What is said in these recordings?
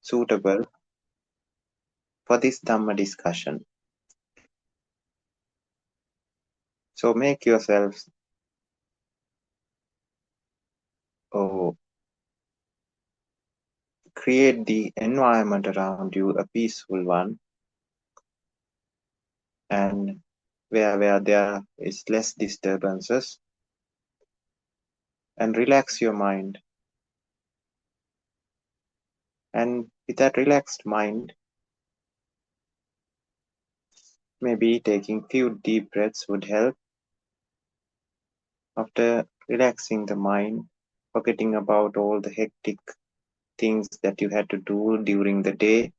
suitable for this Dhamma discussion. So make yourselves create the environment around you a peaceful one, and where there is less disturbances, and relax your mind. And with that relaxed mind, maybe taking few deep breaths would help. After relaxing the mind, forgetting about all the hectic things that you had to do during the day,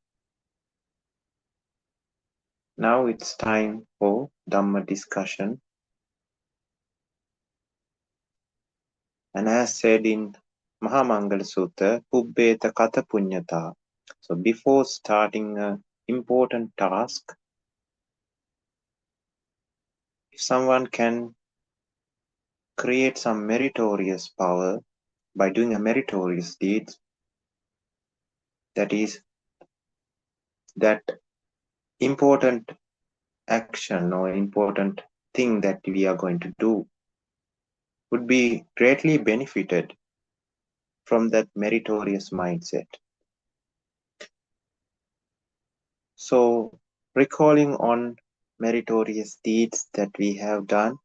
now it's time for Dhamma discussion. And as said in Mahamangala Sutta, Pubbeta Kata Punyata. So before starting an important task, if someone can create some meritorious power by doing a meritorious deed, that is, that important action or important thing that we are going to do would be greatly benefited from that meritorious mindset. So, recalling on meritorious deeds that we have done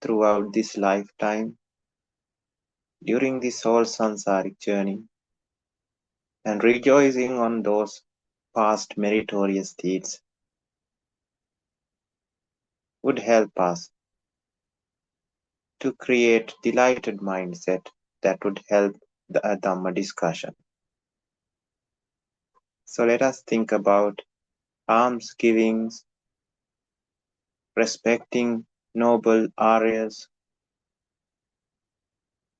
throughout this lifetime, during this whole samsaric journey, and rejoicing on those past meritorious deeds would help us to create delighted mindset that would help the Dhamma discussion. So let us think about alms givings, respecting noble Aryas,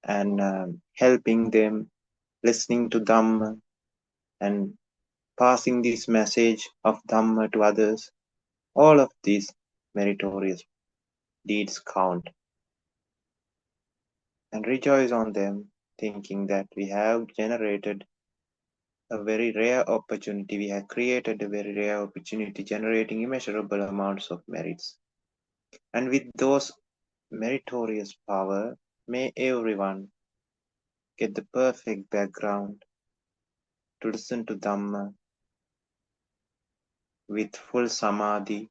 and helping them, listening to Dhamma, and passing this message of Dhamma to others. All of these meritorious deeds count. And rejoice on them, thinking that we have generated a very rare opportunity. We have created a very rare opportunity, generating immeasurable amounts of merits. And with those meritorious power, may everyone get the perfect background to listen to Dhamma with full samadhi,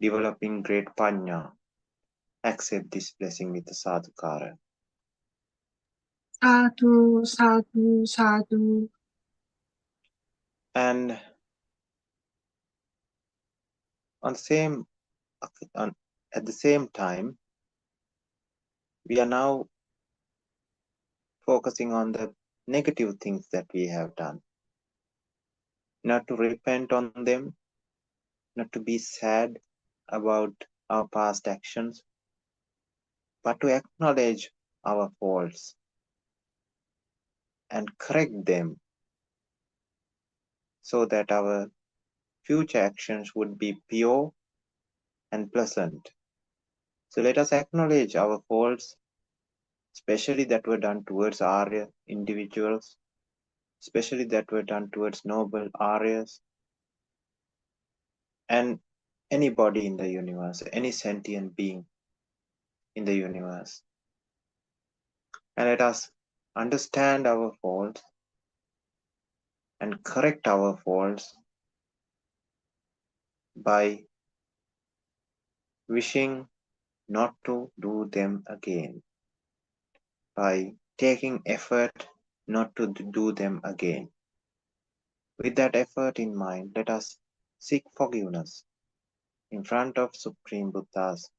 developing great panya. Accept this blessing with the sadhukara. Sadhu, sadhu, sadhu. And at the same time, we are now focusing on the negative things that we have done. Not to repent on them, not to be sad about our past actions, but to acknowledge our faults and correct them so that our future actions would be pure and pleasant. So let us acknowledge our faults, especially that were done towards Arya individuals, especially that were done towards noble Aryas, and anybody in the universe, any sentient being in the universe. And let us understand our faults and correct our faults by wishing not to do them again, by taking effort not to do them again. With that effort in mind, let us seek forgiveness in front of Supreme Buddhas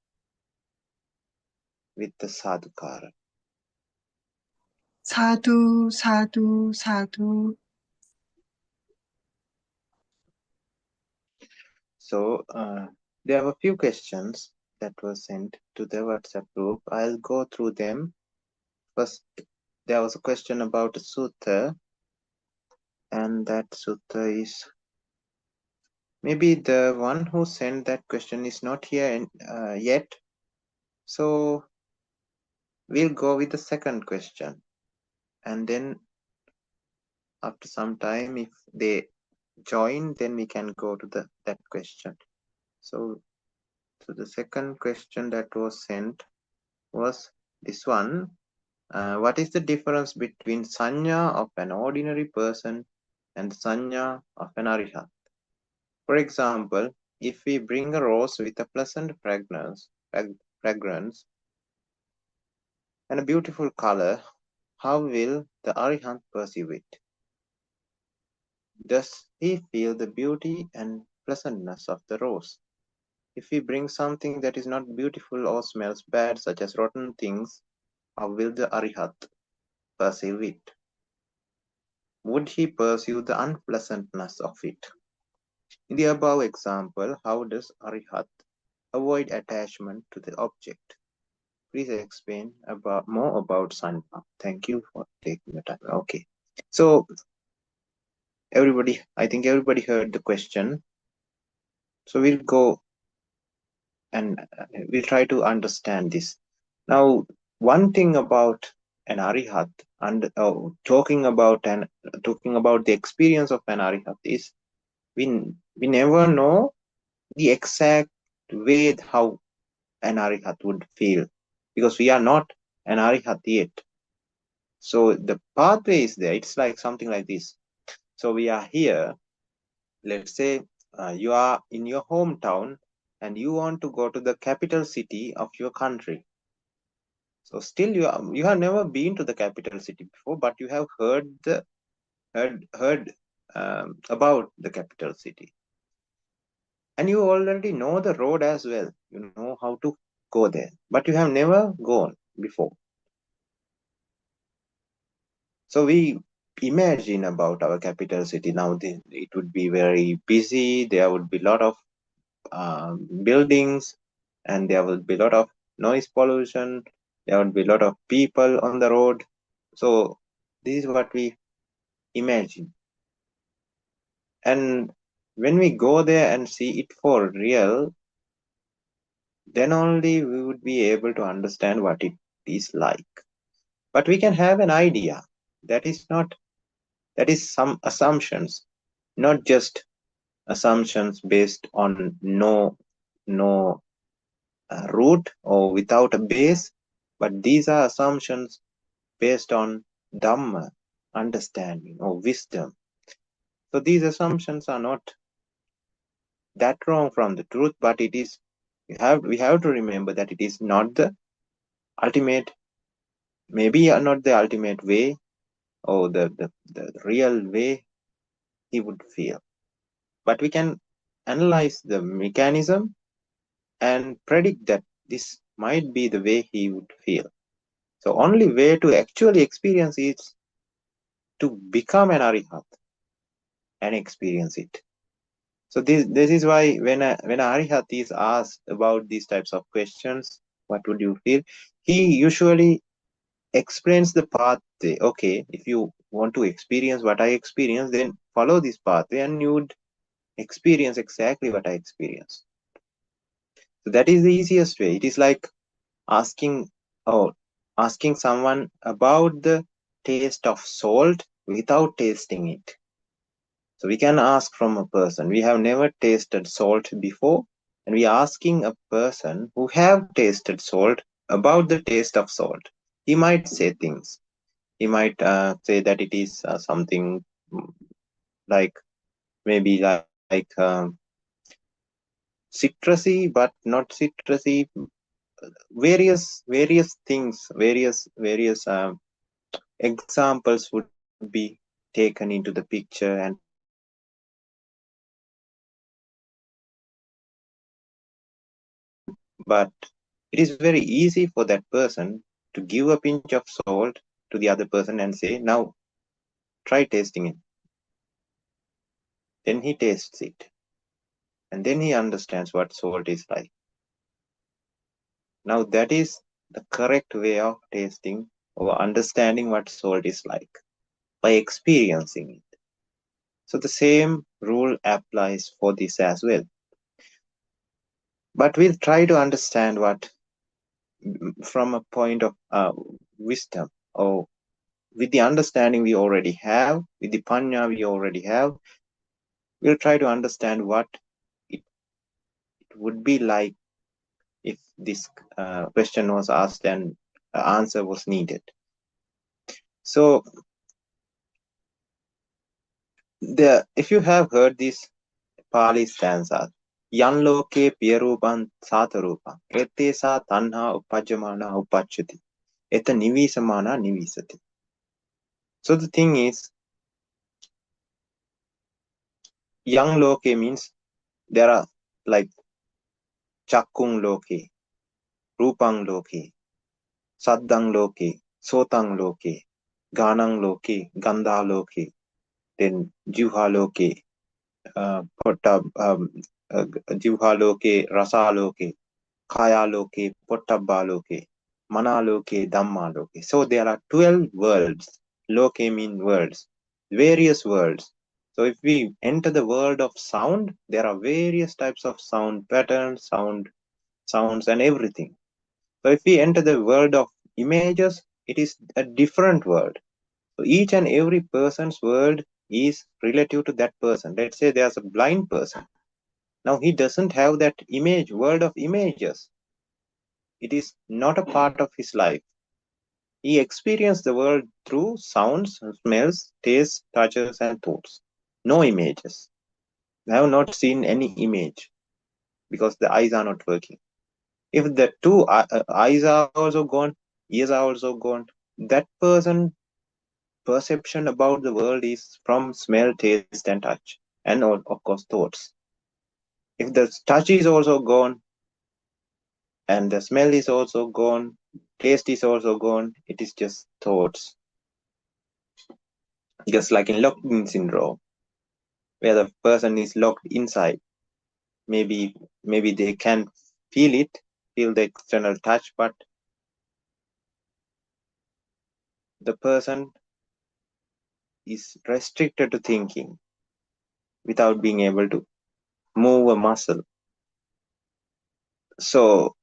with the sadhukara. Sadhu, sadhu, sadhu. So there were a few questions that were sent to the WhatsApp group. I'll go through them. First, there was a question about a sutta, and that sutta is maybe the one who sent that question is not here yet. So we'll go with the second question, and then after some time, if they join, then we can go to that question. So the second question that was sent was this one. What is the difference between sanya of an ordinary person and sanya of an arihat? For example, if we bring a rose with a pleasant fragrance and a beautiful color, how will the arihant perceive it? Does he feel the beauty and pleasantness of the rose? If we bring something that is not beautiful or smells bad, such as rotten things, how will the arihat perceive it? Would he perceive the unpleasantness of it? In the above example, how does arihat avoid attachment to the object? Please explain more about Sanna. Thank you for taking the time. Okay. So I think everybody heard the question. So we'll go and we'll try to understand this. Now, one thing about an arihat and talking about the experience of an arihat is we never know the exact way how an arihat would feel, because we are not an arihat yet. So the pathway is there. It's like something like this. So we are here. Let's say you are in your hometown and you want to go to the capital city of your country. So still you have never been to the capital city before, but you have heard about the capital city, and you already know the road as well. You know how to go there, but you have never gone before. So we imagine about our capital city now. It would be very busy. There would be a lot of buildings, and there would be a lot of noise pollution. There would be a lot of people on the road. So this is what we imagine. And when we go there and see it for real, then only we would be able to understand what it is like. But we can have an idea. That is some assumptions, not just assumptions based on no root or without a base, but these are assumptions based on Dhamma, understanding or wisdom. So these assumptions are not that wrong from the truth, but it is we have to remember that it is not the ultimate, maybe not the ultimate way or the real way he would feel. But we can analyze the mechanism and predict that this might be the way he would feel. So only way to actually experience is to become an arihat and experience it. So this is why when a arihat is asked about these types of questions, what would you feel? He usually explains the pathway. Okay, if you want to experience what I experience, then follow this pathway and you would experience exactly what I experience. So that is the easiest way. It is like asking someone about the taste of salt without tasting it. So we can ask from a person, we have never tasted salt before, and we are asking a person who have tasted salt about the taste of salt. He might say things. He might say that it is something like maybe like citrusy, but not citrusy. Various things, various examples would be taken into the picture, and but it is very easy for that person to give a pinch of salt to the other person and say, now try tasting it. Then he tastes it, and then he understands what salt is like. Now that is the correct way of tasting or understanding what salt is like, by experiencing it. So the same rule applies for this as well. But we'll try to understand what from a point of wisdom or with the understanding we already have, with the panya we already have, we'll try to understand what it would be like if this question was asked and an answer was needed. So, if you have heard these Pali stanzas, Yan loke piyarupan satarupan, ete sa tanha upajamana upachati, eta nivisamana nivisati. So the thing is, Yang loke means there are like Chakung loke, Rupang loke, Saddang loke, Sotang loke, Ganang loke, Gandha loke, then Juha loke, Juha loke, Rasa loke, Kaya loke, Pottabba loke, Mana loke, Dhamma loke. So there are 12 worlds. Loke mean worlds, various worlds. So if we enter the world of sound, there are various types of sound patterns, sounds and everything. So if we enter the world of images, it is a different world. So each and every person's world is relative to that person. Let's say there's a blind person. Now he doesn't have that world of images. It is not a part of his life. He experienced the world through sounds, smells, tastes, touches, and thoughts. No images. I have not seen any image because the eyes are not working. If the two eyes are also gone, ears are also gone, that person perception about the world is from smell, taste, and touch, and of course thoughts. If the touch is also gone, and the smell is also gone, taste is also gone, it is just thoughts. Just like in locked-in syndrome, where the person is locked inside. Maybe they can feel the external touch, but the person is restricted to thinking without being able to move a muscle. So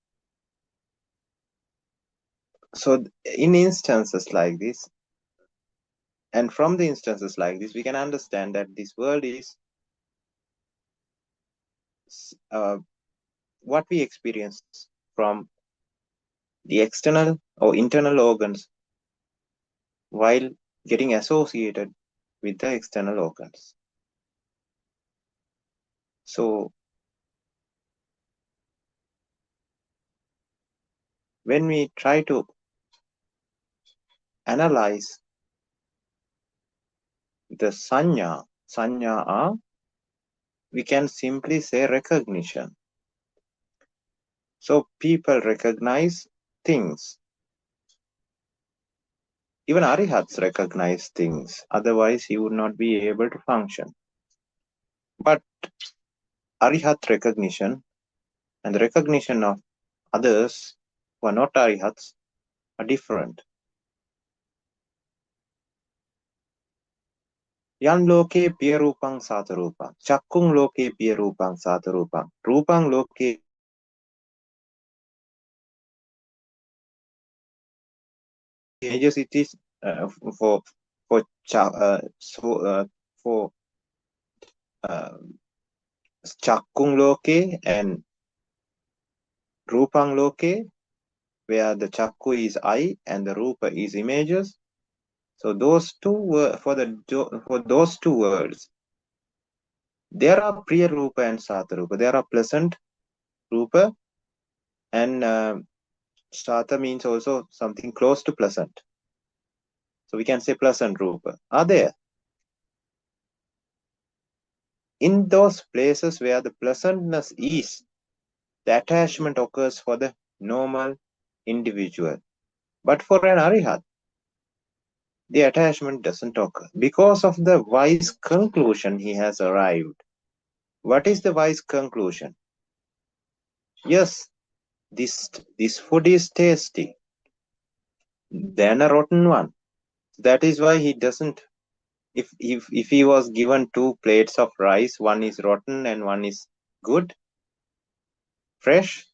in instances like this, and from the instances like this, we can understand that this world is what we experience from the external or internal organs while getting associated with the external organs. So when we try to analyze the sanya are, we can simply say recognition. So people recognize things. Even arihats recognize things. Otherwise, he would not be able to function. But arihat recognition and the recognition of others who are not arihats are different. Yan loke piyarupang satarupang, chakung loke piyarupang satarupang, rupang loke images it is for chakung loke and rupang loke, where the chakku is eye and the rupa is images. So those two for those two words, there are priya rupa and sata rupa. There are pleasant rupa, and sata means also something close to pleasant. So we can say pleasant rupa are there. In those places where the pleasantness is, the attachment occurs for the normal individual. But for an arihat, the attachment doesn't occur because of the wise conclusion he has arrived. What is the wise conclusion? Yes, this food is tasty, then a rotten one. That is why he doesn't. If he was given 2 plates of rice, one is rotten and one is good, fresh,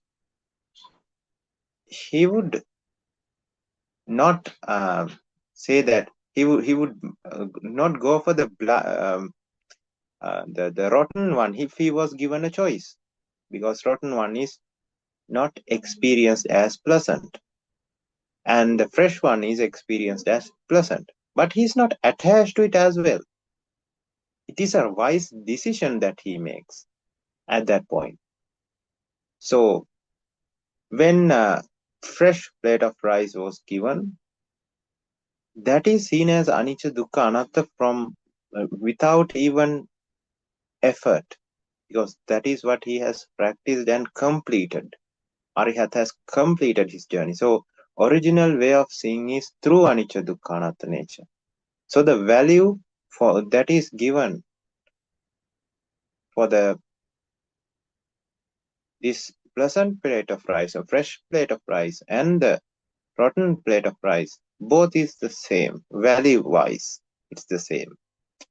he would not say that He would not go for the rotten one if he was given a choice, because rotten one is not experienced as pleasant, and the fresh one is experienced as pleasant, but he's not attached to it as well. It is a wise decision that he makes at that point. So when a fresh plate of rice was given, that is seen as anicca, dukkha, anatta from without even effort, because that is what he has practiced and completed. Arihat has completed his journey. So original way of seeing is through anicca, dukkha, anatta nature. So the value for that is given for this pleasant plate of rice, a fresh plate of rice, and the rotten plate of rice, both is the same value wise. It's the same,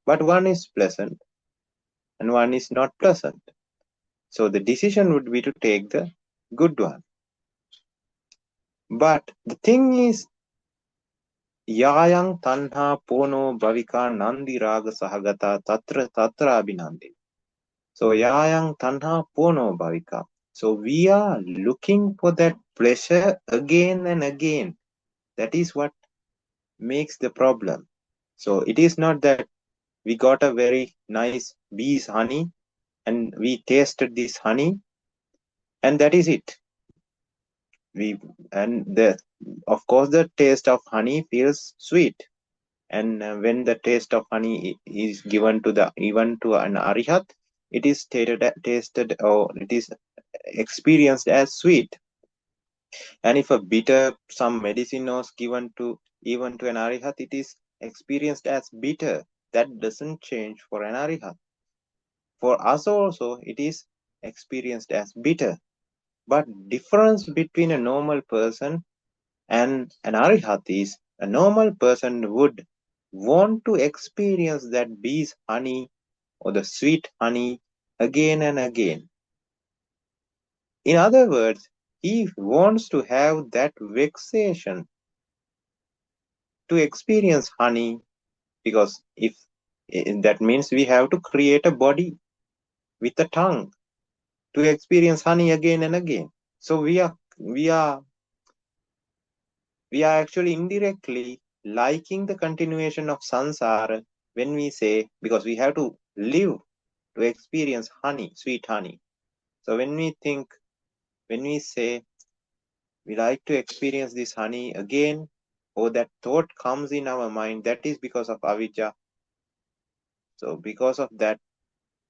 but one is pleasant and one is not pleasant. So the decision would be to take the good one. But the thing is, yayang tanha pono bhavika nandi raga sahagata tatra abhinandi. So yayang tanha pono bhavika. So we are looking for that pleasure again and again. That is what makes the problem. So it is not that we got a very nice bee's honey and we tasted this honey and that is it. Of course the taste of honey feels sweet, and when the taste of honey is given to even to an arihat, it is tasted or it is experienced as sweet. And if a bitter some medicine was given to even to an arihat, it is experienced as bitter. That doesn't change for an arihat. For us also it is experienced as bitter. But difference between a normal person and an arihat is a normal person would want to experience that bee's honey or the sweet honey again and again. In other words, he wants to have that vexation to experience honey, because if that means we have to create a body with a tongue to experience honey again and again. So we are actually indirectly liking the continuation of samsara when we say, because we have to live to experience honey, sweet honey. So when we say we like to experience this honey again, or that thought comes in our mind, that is because of avijja. So because of that,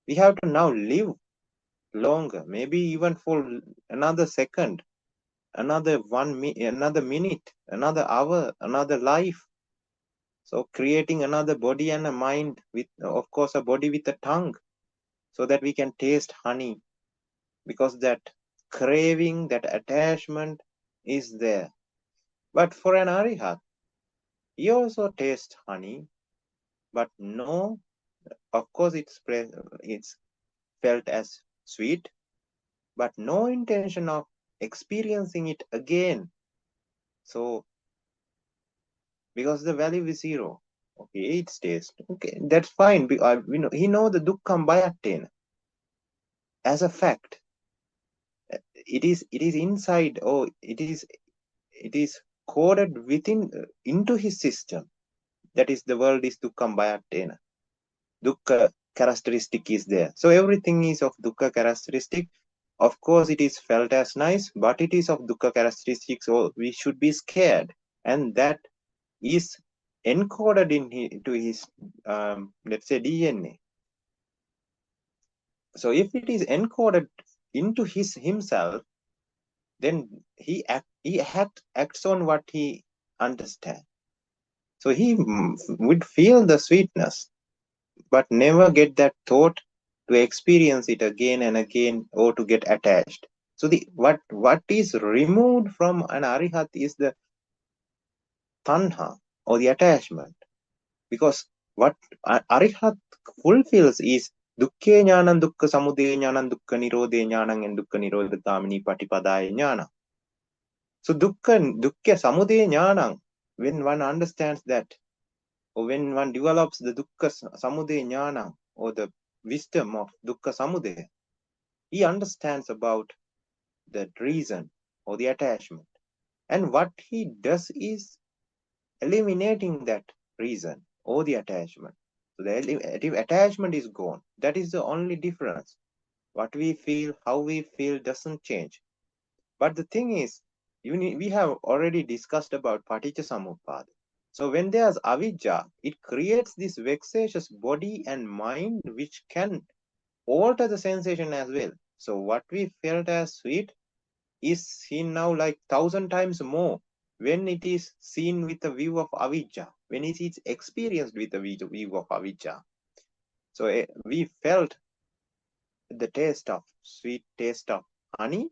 we have to now live longer, maybe even for another second, another another minute, another hour, another life. So creating another body and a mind with, of course, a body with a tongue, so that we can taste honey, because that craving, that attachment is there. But for an arihat, he also tastes honey, but no, of course it's felt as sweet, but no intention of experiencing it again. So because the value is zero, okay, it's taste, okay, that's fine. He know the dukkham bayattena as a fact. It is inside, or it is coded within into his system. That is, the world is dukkham bayattena. Dukkha characteristic is there. So everything is of dukkha characteristic. Of course, it is felt as nice, but it is of dukkha characteristic, so we should be scared. And that is encoded into his, let's say, DNA. So if it is encoded into himself, then he acts on what he understands. So he would feel the sweetness, but never get that thought to experience it again and again, or to get attached. So what is removed from an arihat is the tanha, or the attachment, because what arihat fulfills is dukkhe jnanam, dukkha samudaya jnanam, dukkha nirodhe jnanam, and dukkha nirodha gamini patipadaya jnanam. So dukkha samudaya jnanam, when one understands that or when one develops the dukkha samudaya jnana, or the wisdom of dukkha samudaya, he understands about the reason or the attachment. And what he does is eliminating that reason or the attachment. So the attachment is gone. That is the only difference. What we feel, how we feel doesn't change. But the thing is, we have already discussed about paticca samuppada. So when there's avijja, it creates this vexatious body and mind which can alter the sensation as well. So what we felt as sweet is seen now like 1,000 times more when it is seen with a view of avijja, when it is experienced with a view of avijja. So we felt the taste of sweet taste of honey,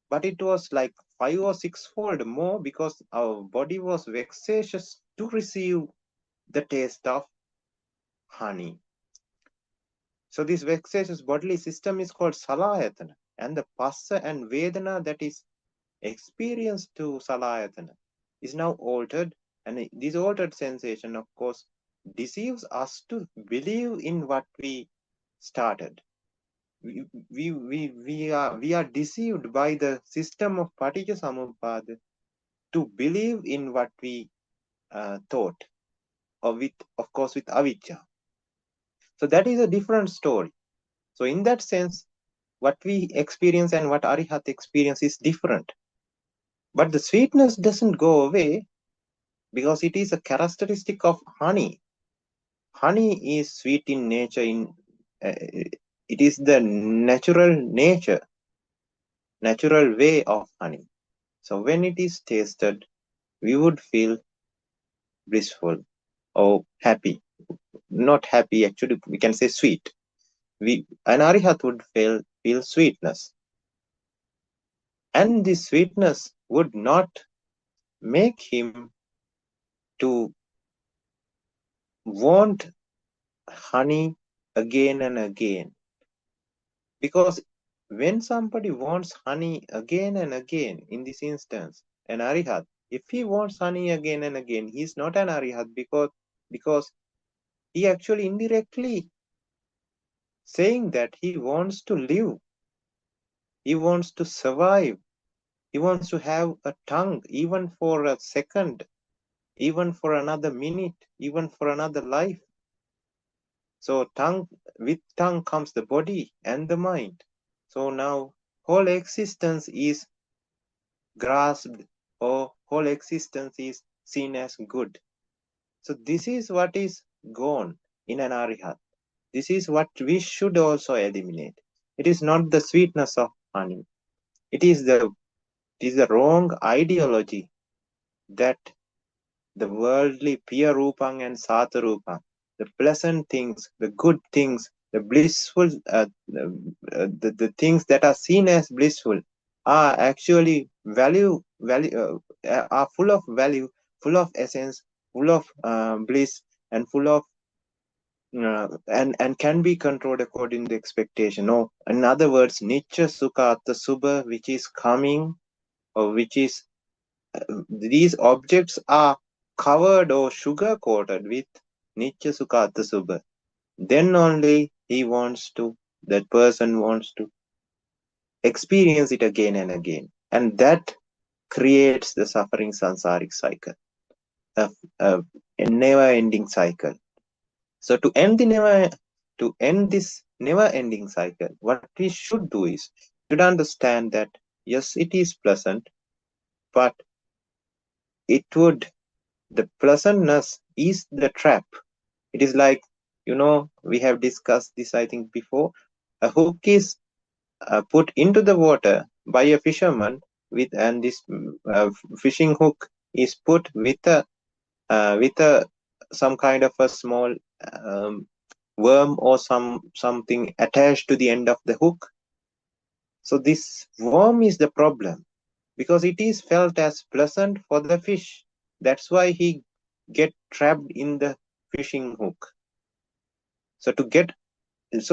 but it was like 5 or 6-fold more because our body was vexatious to receive the taste of honey. So this vexatious bodily system is called salayatana, and the passa and vedana that is experienced to salayatana is now altered, and this altered sensation, of course, deceives us to believe in what we started. We are deceived by the system of paticca samuppada to believe in what we thought, or with, of course, with avijja. So that is a different story. So in that sense, what we experience and what Arihat experience is different. But the sweetness doesn't go away because it is a characteristic of honey. Honey is sweet in nature. It is the natural way of honey. So when it is tasted, we would feel blissful or happy. Not happy, actually, we can say sweet. An Arihat would feel sweetness. And this sweetness would not make him to want honey again and again. Because when somebody wants honey again and again, in this instance, an Arihat, if he wants honey again and again, he is not an Arihat because he actually indirectly saying that he wants to live, he wants to survive, he wants to have a tongue even for a second, even for another minute, even for another life. So with tongue comes the body and the mind. So now whole existence is grasped, or whole existence is seen as good. So this is what is gone in an Arihat. This is what we should also eliminate. It is not the sweetness of honey. It is the wrong ideology that the worldly Piya Rupang and Sata Rupang, the pleasant things, the good things, the blissful, the things that are seen as blissful are actually are full of value, full of essence, full of bliss, and full of and can be controlled according to expectation. No, in other words, Nitya Sukha Atta Subha, which is coming, or which is these objects are covered or sugar coated with Nitya Sukha Atta Subha. Then only that person wants to experience it again and again. And that creates the suffering sansaric cycle, a never-ending cycle. So to end this never-ending cycle, what we should do is should understand that yes, it is pleasant, but the pleasantness is the trap. It is like, we have discussed this, I think, before. A hook is put into the water by a fisherman and this fishing hook is put with some kind of a small worm or something attached to the end of the hook. So this worm is the problem because it is felt as pleasant for the fish. That's why he get trapped in the fishing hook. So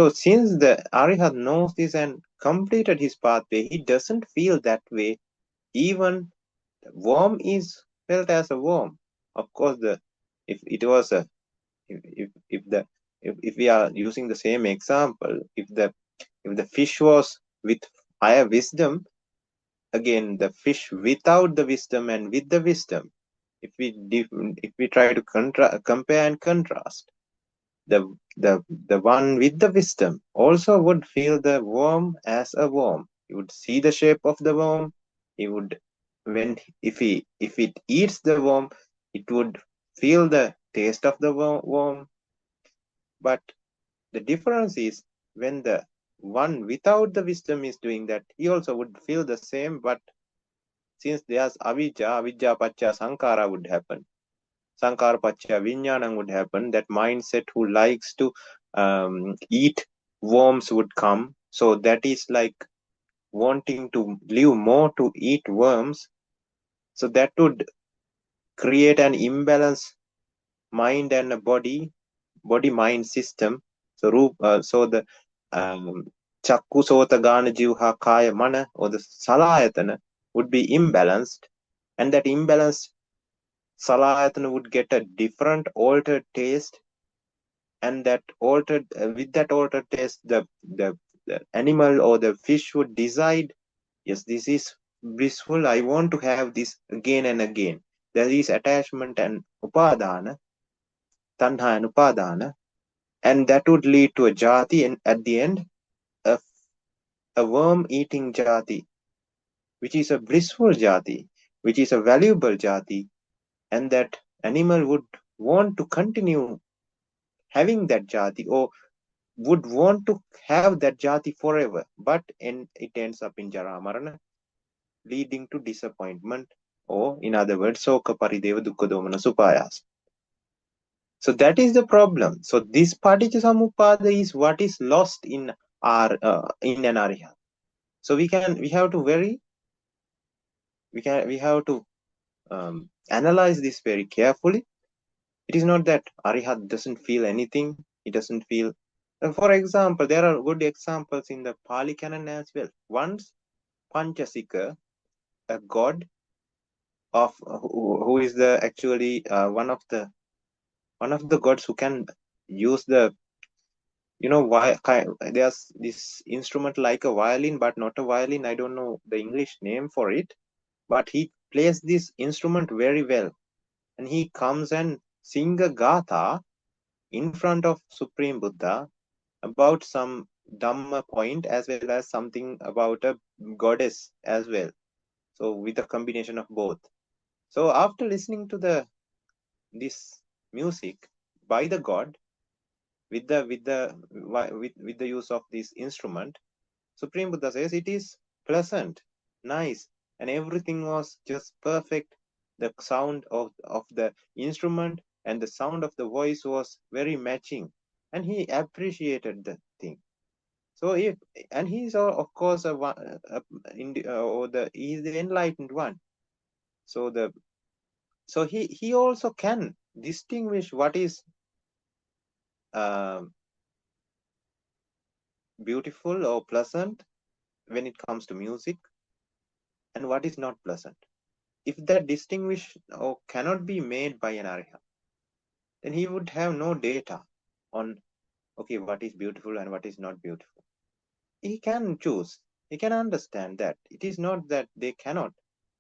since the Arihat knows this and completed his pathway, he doesn't feel that way. Even the worm is felt as a worm. Of course, if it was a If we are using the same example, if the fish was with higher wisdom, again the fish without the wisdom and with the wisdom, if we try to compare and contrast, the one with the wisdom also would feel the worm as a worm. He would see the shape of the worm. He would, if it eats the worm, it would feel the taste of the worm. But the difference is, when the one without the wisdom is doing that, he also would feel the same. But since there's avidya pacha sankara would happen. Sankara pacha vijnanam would happen. That mindset who likes to eat worms would come. So that is like wanting to live more to eat worms. So that would create an imbalance mind and a body mind system. So the chakku sota gana jivha kaya mana, or the salayatana, would be imbalanced, and that imbalanced salayatana would get a different altered taste, and that altered with that altered taste, the animal or the fish would decide, yes, this is blissful, I want to have this again and again. There is attachment and upadana, tanha and upadana, and that would lead to a jati, and at the end a, a worm eating jati, which is a blissful jati, which is a valuable jati, and that animal would want to continue having that jati, or would want to have that jati forever, but it ends up in jara marana, leading to disappointment, or in other words, soka parideva dukkha domana supayas. So that is the problem. So this paticca is what is lost in our in an arya. So we have to analyze this very carefully. It is not that Arihat doesn't feel anything. He doesn't feel. For example, there are good examples in the Pali Canon as well. Once Panchasika, a god of who is the actually one of the gods who can use the, why there's this instrument like a violin, but not a violin. I don't know the English name for it, but he plays this instrument very well, and he comes and sing a gatha in front of Supreme Buddha about some Dhamma point, as well as something about a goddess as well. So with a combination of both. So after listening to this music by the god with the use of this instrument, Supreme Buddha says it is pleasant, nice, and everything was just perfect. The sound of the instrument and the sound of the voice was very matching, and he appreciated the thing. So he's of course he's the enlightened one. So he also can distinguish what is uh, beautiful or pleasant when it comes to music, and what is not pleasant. If that distinguish or cannot be made by an arhat, then he would have no data on, okay, what is beautiful and what is not beautiful. He can choose. He can understand that. It is not that they cannot.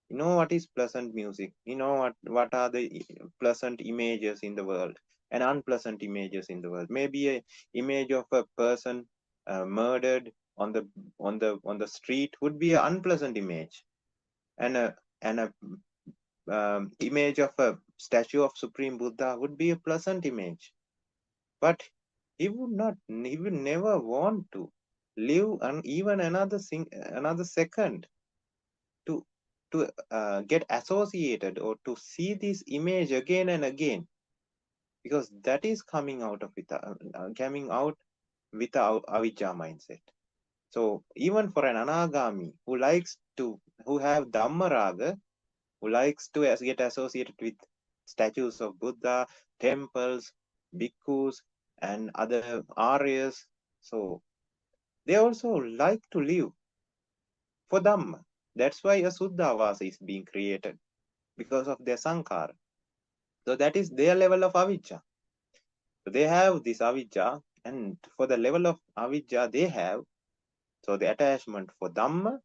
You know what is pleasant music. You know what are the pleasant images in the world and unpleasant images in the world. Maybe a image of a person murdered on the street would be an unpleasant image, and a image of a statue of Supreme Buddha would be a pleasant image. But he would never want to live even another second to get associated or to see this image again and again, because that is coming out with our avijja mindset. So even for an anagami who have dhamma raga, who likes to get associated with statues of Buddha, temples, bhikkhus, and other aryas, so they also like to live for Dhamma. That's why a Suddhavasa is being created, because of their Sankara. So that is their level of avijja. So they have this avijja, and for the level of avijja they have, so the attachment for Dhamma,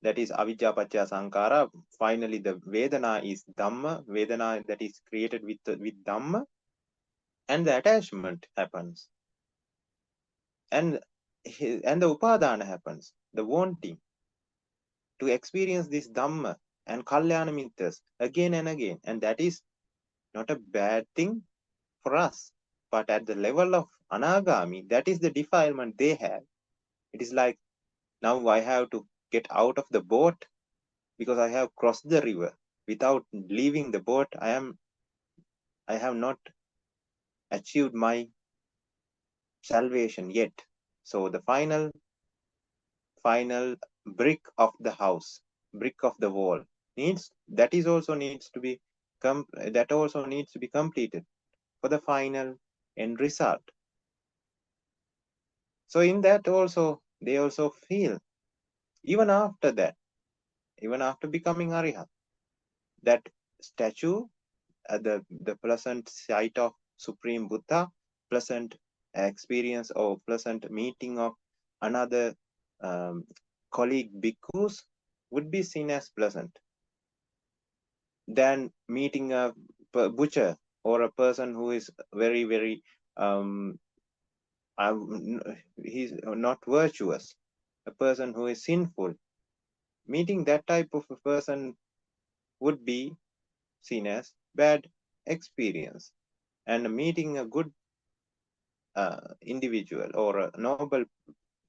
that is avijja paccaya sankhara. Finally, the Vedana is Dhamma, Vedana that is created with Dhamma, and the attachment happens, and the upadana happens, the wanting to experience this Dhamma and Kalyana Mitras again and again, and that is not a bad thing for us. But at the level of Anagami, that is the defilement they have. It is like, now I have to get out of the boat because I have crossed the river. Without leaving the boat, I have not achieved my salvation yet. So the final brick of the house, brick of the wall also needs to be completed for the final end result. So in that also, they also feel, even after that, even after becoming Arihat, that statue, the pleasant sight of Supreme Buddha, pleasant experience or pleasant meeting of another colleague bhikkhus would be seen as pleasant than meeting a butcher or a person who is very, very he's not virtuous, a person who is sinful. Meeting that type of a person would be seen as bad experience, and meeting a good individual or a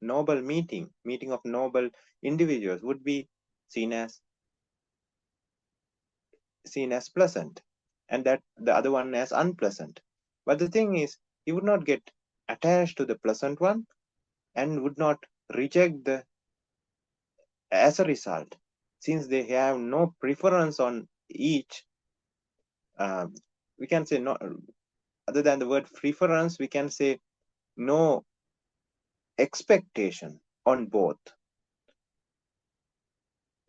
noble meeting of noble individuals would be seen as pleasant, and that the other one as unpleasant. But the thing is, he would not get attached to the pleasant one and would not reject the as a result, since they have no preference on each. We can say, no, other than the word preference, we can say no expectation on both.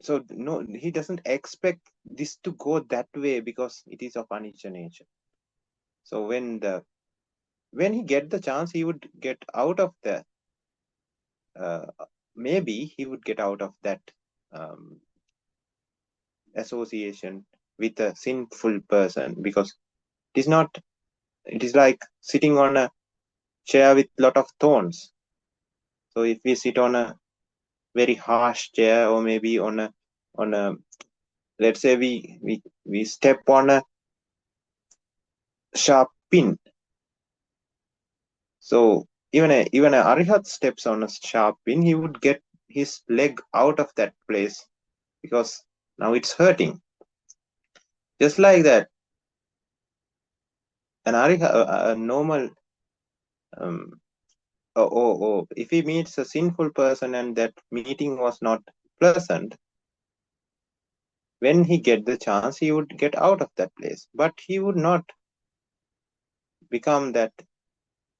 So no, he doesn't expect this to go that way because it is of anicca nature. So when he get the chance, he would get out of the maybe he would get out of that association with a sinful person, because it is like sitting on a chair with lot of thorns. So if we sit on a very harsh chair, or maybe on a let's say we step on a sharp pin. So even a Arihat steps on a sharp pin, he would get his leg out of that place because now it's hurting. Just like that, an Arihat, a normal if he meets a sinful person and that meeting was not pleasant, when he get the chance, he would get out of that place, but he would not become that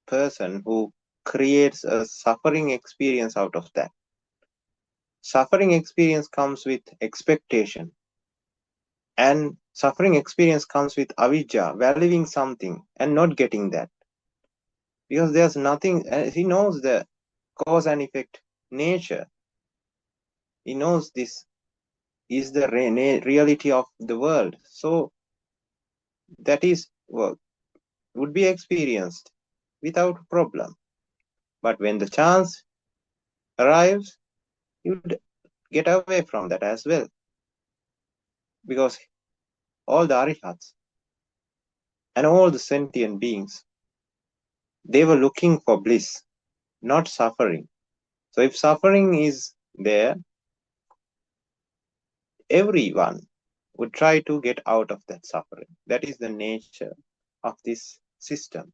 person who creates a suffering experience out of that. Suffering experience comes with expectation, and suffering experience comes with avijja, valuing something and not getting that, because there's nothing. He knows the cause and effect nature. He knows this is the reality of the world. So that is would be experienced without problem. But when the chance arrives, you would get away from that as well. Because all the arihats and all the sentient beings, they were looking for bliss, not suffering. So if suffering is there, everyone would try to get out of that suffering. That is the nature of this system.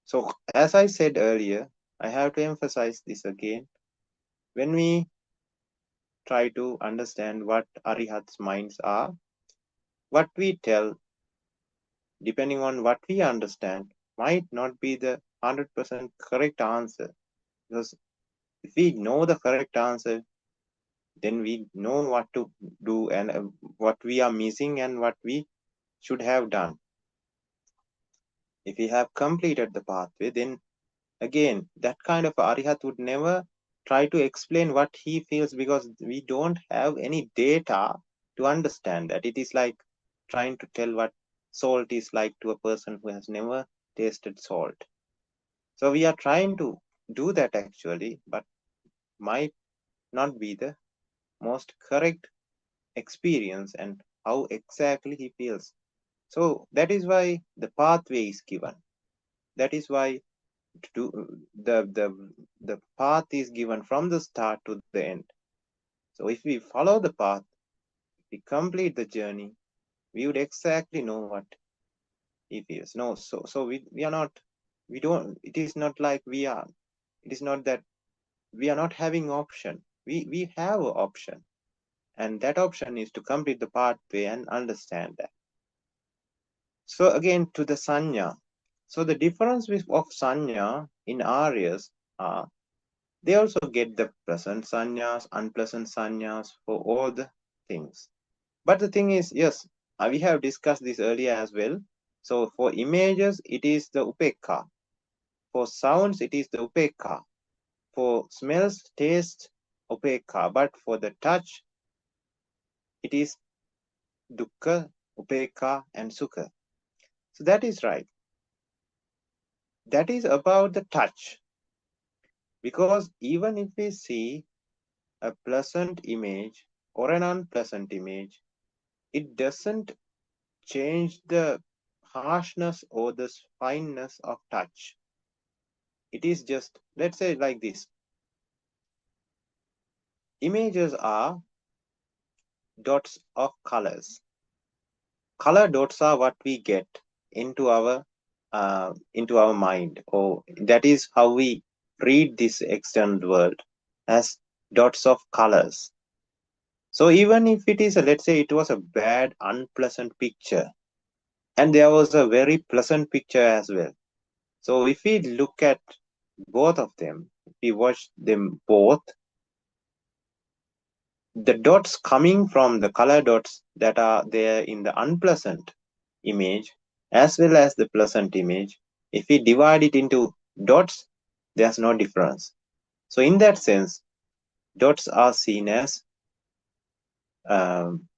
So as I said earlier, I have to emphasize this again. When we try to understand what arihats' minds are, what we tell, depending on what we understand, might not be the 100% correct answer. Because if we know the correct answer, then we know what to do and what we are missing and what we should have done. If we have completed the pathway, then again, that kind of Arihat would never try to explain what he feels, because we don't have any data to understand that. It is like trying to tell what salt is like to a person who has never tasted salt. So we are trying to do that actually, but might not be the most correct experience and how exactly he feels. So that is why the pathway is given. That is why the path is given from the start to the end. So if we follow the path, we complete the journey, we would exactly know what he feels. No, so we are not, we don't, it is not like we are, it is not that we are not having option. We have an option, and that option is to complete the pathway and understand that. So again, to the sanya. So the difference of sanya in Aryas are, they also get the pleasant sanyas, unpleasant sanyas for all the things. But the thing is, yes, we have discussed this earlier as well. So for images, it is the upekha. For sounds, it is the upekha. For smells, taste, upekha. But for the touch, it is dukkha, upekha, and sukha. So that is right. That is about the touch. Because even if we see a pleasant image or an unpleasant image, it doesn't change the harshness or the fineness of touch. It is just, let's say like this. Images are dots of colors. Color dots are what we get into our mind, or that is how we read this external world, as dots of colors. So even if it is, let's say it was a bad, unpleasant picture, and there was a very pleasant picture as well. So if we look at both of them, if we watch them both, the dots coming from the color dots that are there in the unpleasant image as well as the pleasant image, if we divide it into dots, there's no difference. So in that sense, dots are um,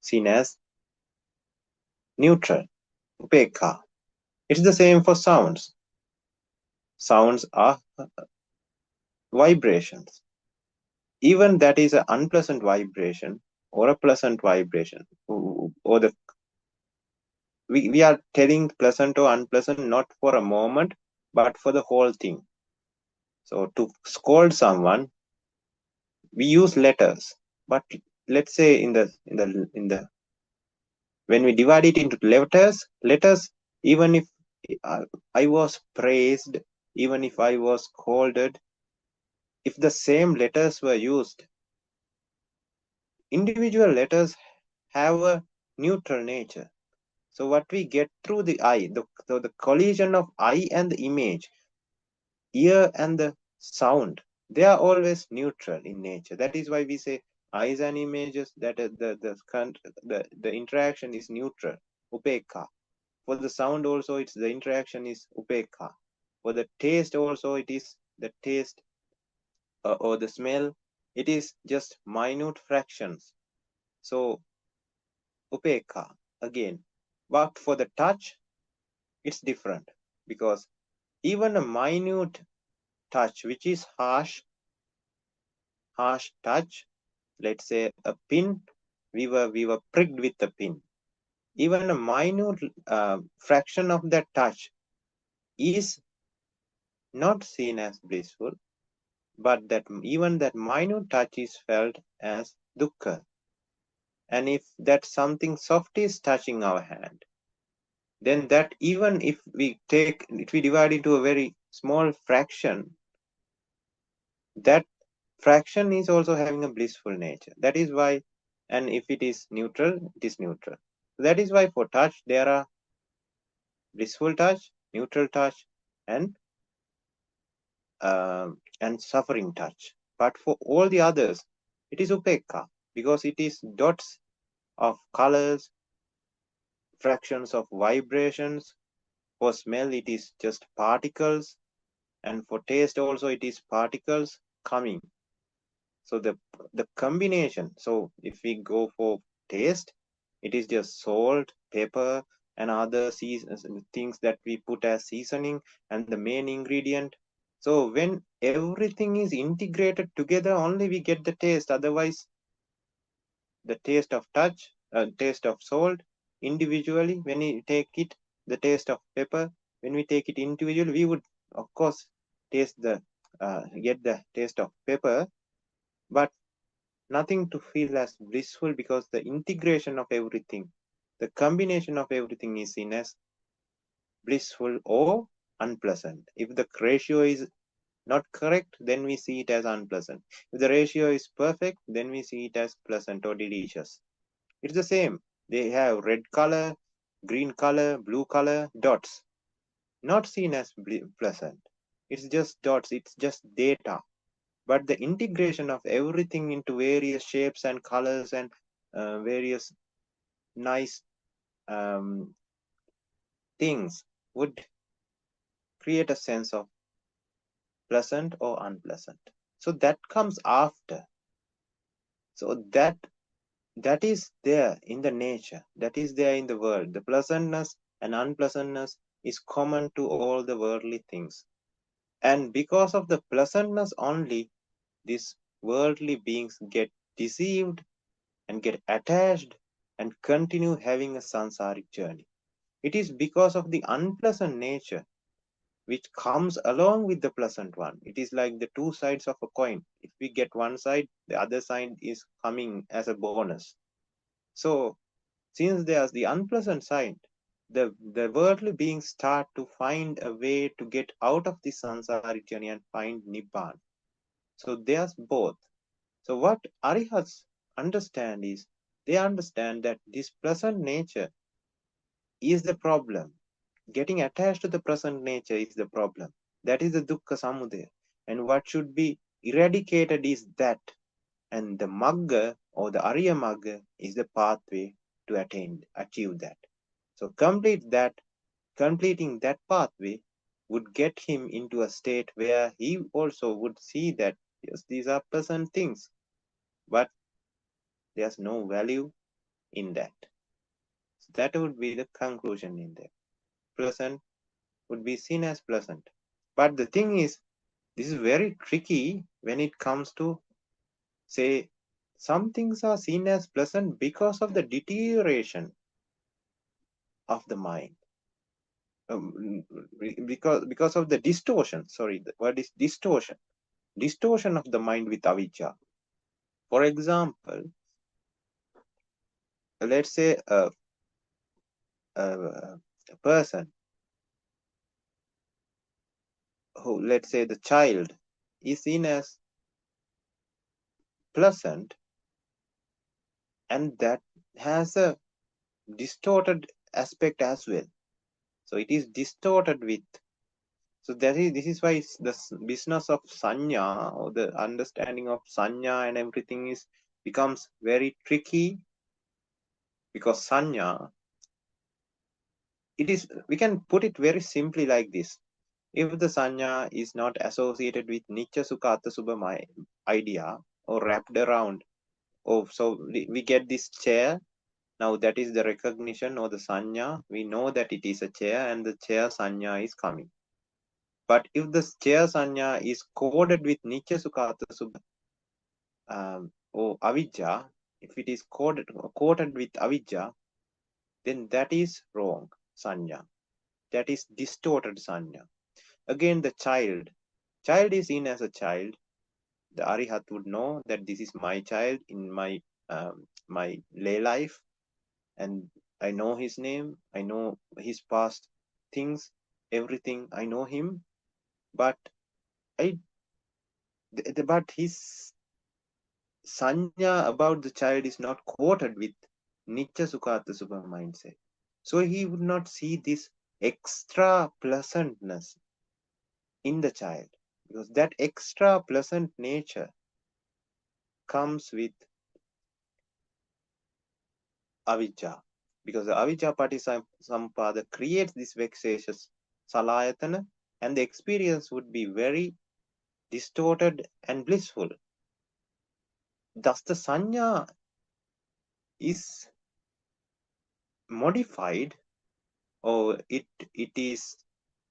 seen as neutral, upekha. It's the same for sounds. Sounds are vibrations. Even that is an unpleasant vibration or a pleasant vibration, or the we are telling pleasant or unpleasant not for a moment, but for the whole thing. So to scold someone, we use letters, but let's say when we divide it into letters, even if I was praised, even if I was scolded, if the same letters were used, individual letters have a neutral nature. So what we get through the eye, the collision of eye and the image, ear and the sound, they are always neutral in nature. That is why we say eyes and images, that the interaction is neutral, upekha. For the sound also, it's the interaction is upekha. For the taste also, it is the taste or the smell, it is just minute fractions. So upekha again. But for the touch, it's different, because even a minute touch, which is harsh touch, let's say a pin, we were pricked with a pin. Even a minute fraction of that touch is not seen as blissful, but that even that minute touch is felt as dukkha. And if that something soft is touching our hand, then that, even if we divide into a very small fraction, that fraction is also having a blissful nature. That is why, and if it is neutral, it is neutral. That is why for touch, there are blissful touch, neutral touch, and suffering touch. But for all the others, it is upekha, because it is dots of colors, fractions of vibrations, For smell, it is just particles, and for taste also, it is particles coming. So the combination. So if we go for taste, it is just salt, pepper, and other things that we put as seasoning, and the main ingredient. So when everything is integrated together, only we get the taste. Otherwise, the taste of touch, taste of salt individually, when we take it, the taste of pepper, when we take it individually, we would, of course, get the taste of pepper, but nothing to feel as blissful, because the integration of everything, the combination of everything is seen as blissful or unpleasant. If the ratio is not correct, then we see it as unpleasant. If the ratio is perfect, then we see it as pleasant or delicious. It's the same. They have red color, green color, blue color, dots. Not seen as pleasant. It's just dots, it's just data. But the integration of everything into various shapes and colors and various nice things would create a sense of pleasant or unpleasant. So that comes after. So that is there in the nature, that is there in the world. The pleasantness and unpleasantness is common to all the worldly things. And because of the pleasantness only, these worldly beings get deceived and get attached and continue having a sansaric journey. It is because of the unpleasant nature which comes along with the pleasant one. It is like the two sides of a coin. If we get one side, the other side is coming as a bonus. So, since there's the unpleasant side, the worldly beings start to find a way to get out of the sansaric journey and find Nibbana. So, there's both. So, what Arihats understand is they understand that this present nature is the problem. Getting attached to the present nature is the problem. That is the dukkha samudaya. And what should be eradicated is that. And the magga or the Arya Magga is the pathway to achieve that. So completing that pathway would get him into a state where he also would see that yes, these are pleasant things, but there's no value in that. So that would be the conclusion in there. Pleasant would be seen as pleasant. But the thing is, this is very tricky when it comes to say some things are seen as pleasant because of the deterioration of the mind. Because of the distortion. Sorry, the word is distortion. Distortion of the mind with avijja. For example, let's say a person who, let's say the child, is seen as pleasant, and that has a distorted aspect as well. So it is distorted with. So this is why the business of sanya or the understanding of sanya and everything becomes very tricky, because sanya, we can put it very simply like this. If the sanya is not associated with Nitya Sukha Atta Subha idea or wrapped around, so we get this chair. Now that is the recognition or the sanya. We know that it is a chair and the chair sanya is coming. But if the chair sanya is coded with Nitya Sukha Atta Subha or avijja, if it is coded with avijja, then that is wrong sanya. That is distorted sanya. Again, the child is seen as a child. The Arihat would know that this is my child in my lay life, and I know his name, I know his past things, everything. I know him, but but his sanya about the child is not quoted with Nitya Sukha Atta Subha mindset. So he would not see this extra pleasantness in the child, because that extra pleasant nature comes with avijja, because the avijja patisampada creates this vexatious salayatana, and the experience would be very distorted and blissful. Thus, the sanya is modified, or it is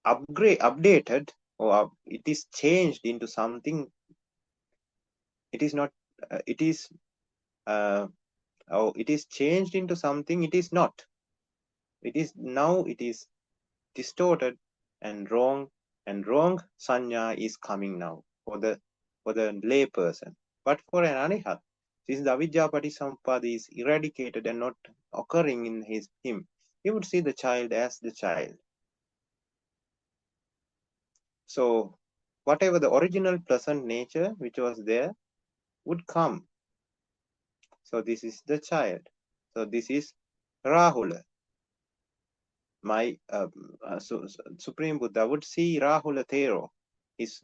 updated, or it is changed into something. It is not. It is. It is changed into something. It is not. It is now. It is distorted and wrong. And wrong sanya is coming now for the lay person. But for an anihat, since the avidya patisampada is eradicated and not occurring in him, he would see the child as the child. So whatever the original pleasant nature which was there would come. So this is the child. So this is Rahula. My Supreme Buddha would see Rahula Thero, his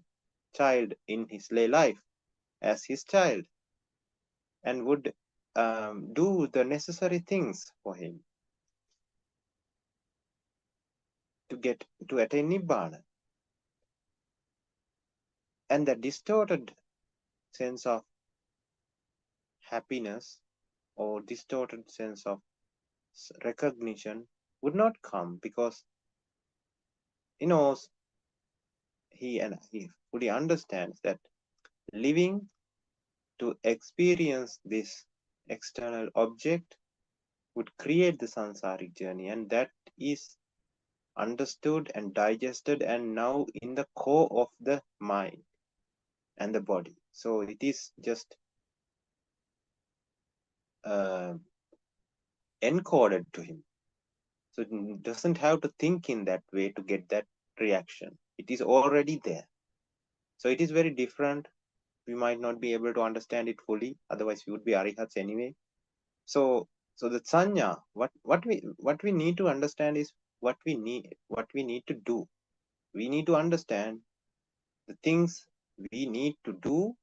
child in his lay life, as his child, and would do the necessary things for him to attain Nibbana. And the distorted sense of happiness or distorted sense of recognition would not come, because he knows, he fully understands that living to experience this external object would create the samsaric journey, and that is understood and digested and now in the core of the mind and the body. So it is just encoded to him. So it doesn't have to think in that way to get that reaction. It is already there. So it is very different. We might not be able to understand it fully, otherwise we would be arihats anyway. So the sanya, what we need to understand is what we need to do. We need to understand the things we need to do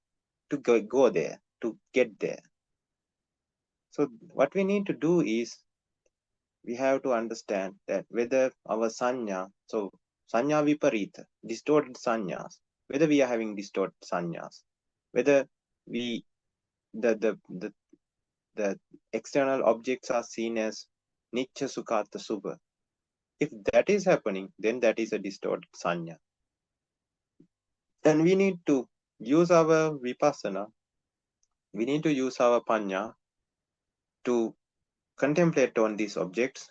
to go there, to get there. So what we need to do is, we have to understand that whether our sanya, so sanya viparita, distorted sanyas, whether we are having distorted sanyas, whether we the external objects are seen as nichya sukata subha. If that is happening, then that is a distorted sanya. And we need to use our vipassana, we need to use our panya to contemplate on these objects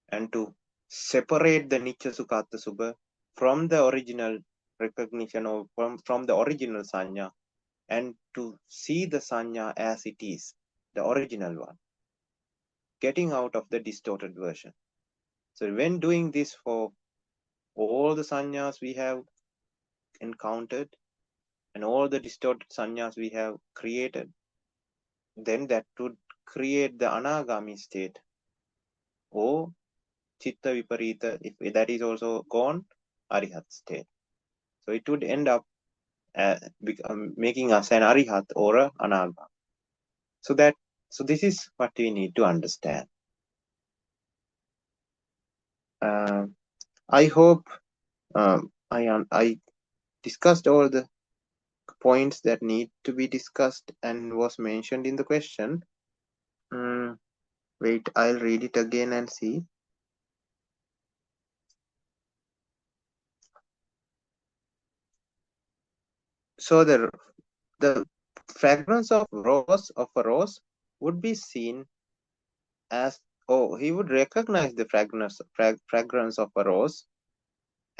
and to separate the nichya sukata subha from the original recognition, or from the original sanya, and to see the sanya as it is, the original one, getting out of the distorted version. So when doing this for all the sanyas we have encountered and all the distorted sanyas we have created, then that would create the anagami state, or chitta viparita, if that is also gone, arihat state. So it would end up making us an arihat or an anagami. So this is what we need to understand. I hope I discussed all the points that need to be discussed and was mentioned in the question. Wait, I'll read it again and see. So the fragrance of a rose would be seen as, he would recognize the fragrance of a rose,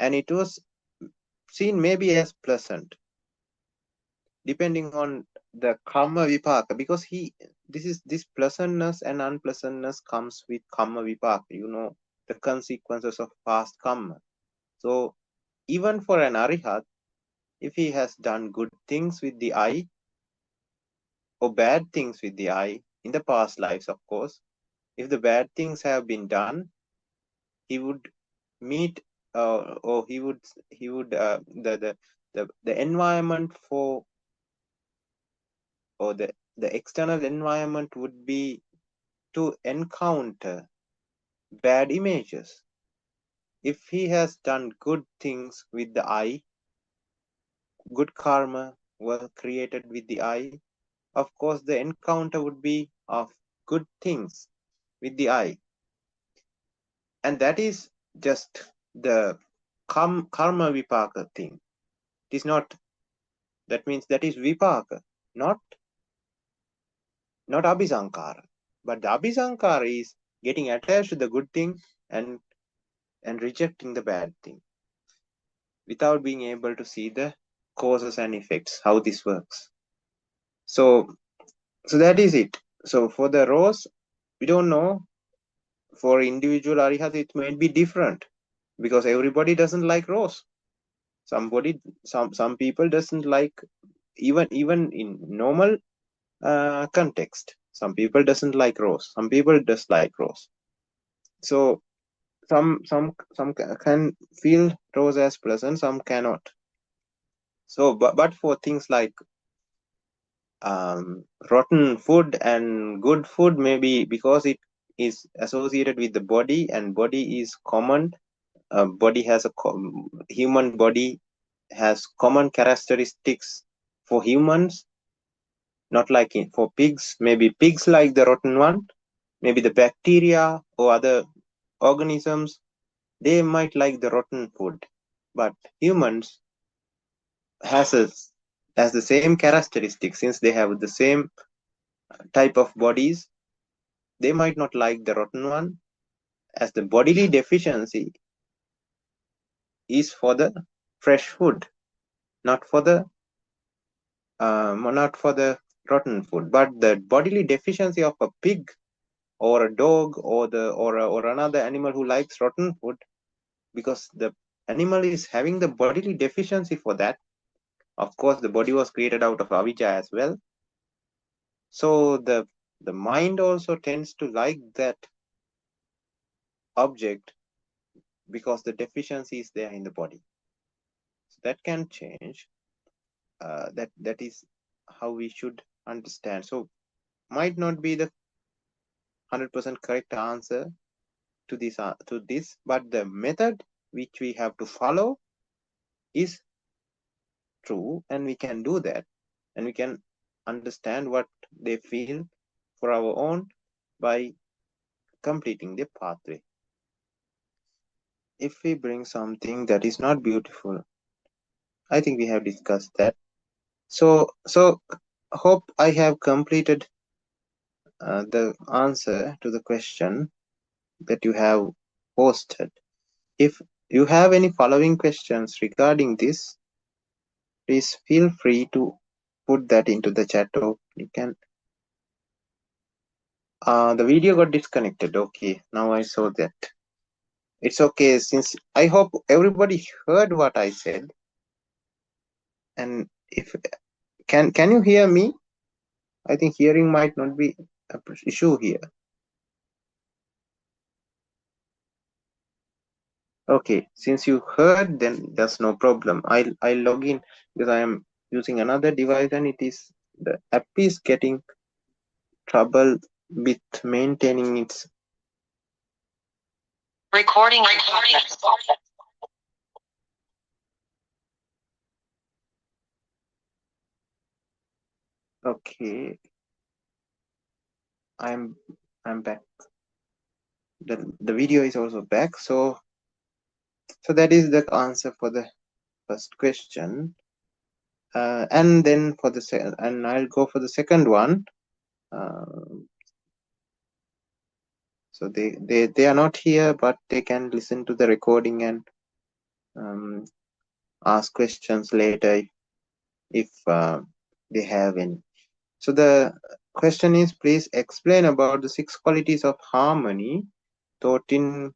and it was seen maybe as pleasant, depending on the karma vipaka, because this pleasantness and unpleasantness comes with karma vipaka, the consequences of past karma. So even for an arihat, if he has done good things with the eye or bad things with the eye in the past lives, of course, if the bad things have been done, he would meet, or he would the environment for, or the external environment would be to encounter bad images. If he has done good things with the eye, good karma was created with the eye, of course the encounter would be of good things with the eye. And that is just the karma vipaka thing. It is not, that means that is vipaka, not abhisankara. But the abhisankara is getting attached to the good thing and rejecting the bad thing without being able to see the causes and effects, how this works. So that is it. So for the rose, we don't know. For individual arihats, it might be different because everybody doesn't like rose. Some people doesn't like, even in normal context. Some people doesn't like rose. Some people does like rose. So some can feel rose as pleasant, some cannot. So but for things like rotten food and good food, maybe because it is associated with the body, and body is common. Body has human body has common characteristics for humans, not like for pigs. Maybe pigs like the rotten one. Maybe the bacteria or other organisms, they might like the rotten food, but humans has the same characteristics. Since they have the same type of bodies, they might not like the rotten one, as the bodily deficiency is for the fresh food, not for the rotten food. But the bodily deficiency of a pig or a dog or another animal who likes rotten food, because the animal is having the bodily deficiency for that. Of course, the body was created out of avijja as well. So the mind also tends to like that object because the deficiency is there in the body. So that can change. That is how we should understand. So might not be the 100% correct answer to this, but the method which we have to follow is true, and we can do that, and we can understand what they feel for our own by completing the pathway. If we bring something that is not beautiful, I think we have discussed that. So hope I have completed the answer to the question that you have posted. If you have any following questions regarding this, please feel free to put that into the chat, or you can. The video got disconnected. Okay, now I saw that. It's okay, since I hope everybody heard what I said. And if can you hear me? I think hearing might not be an issue here. Okay, since you heard, then that's no problem. I'll log in because I am using another device, and the app is getting trouble with maintaining its Recording. Okay, I'm back. The video is also back. So that is the answer for the first question. And then for the and I'll go for the second one. So they are not here, but they can listen to the recording and ask questions later if they have any. So the question is, please explain about the 6 qualities of harmony taught in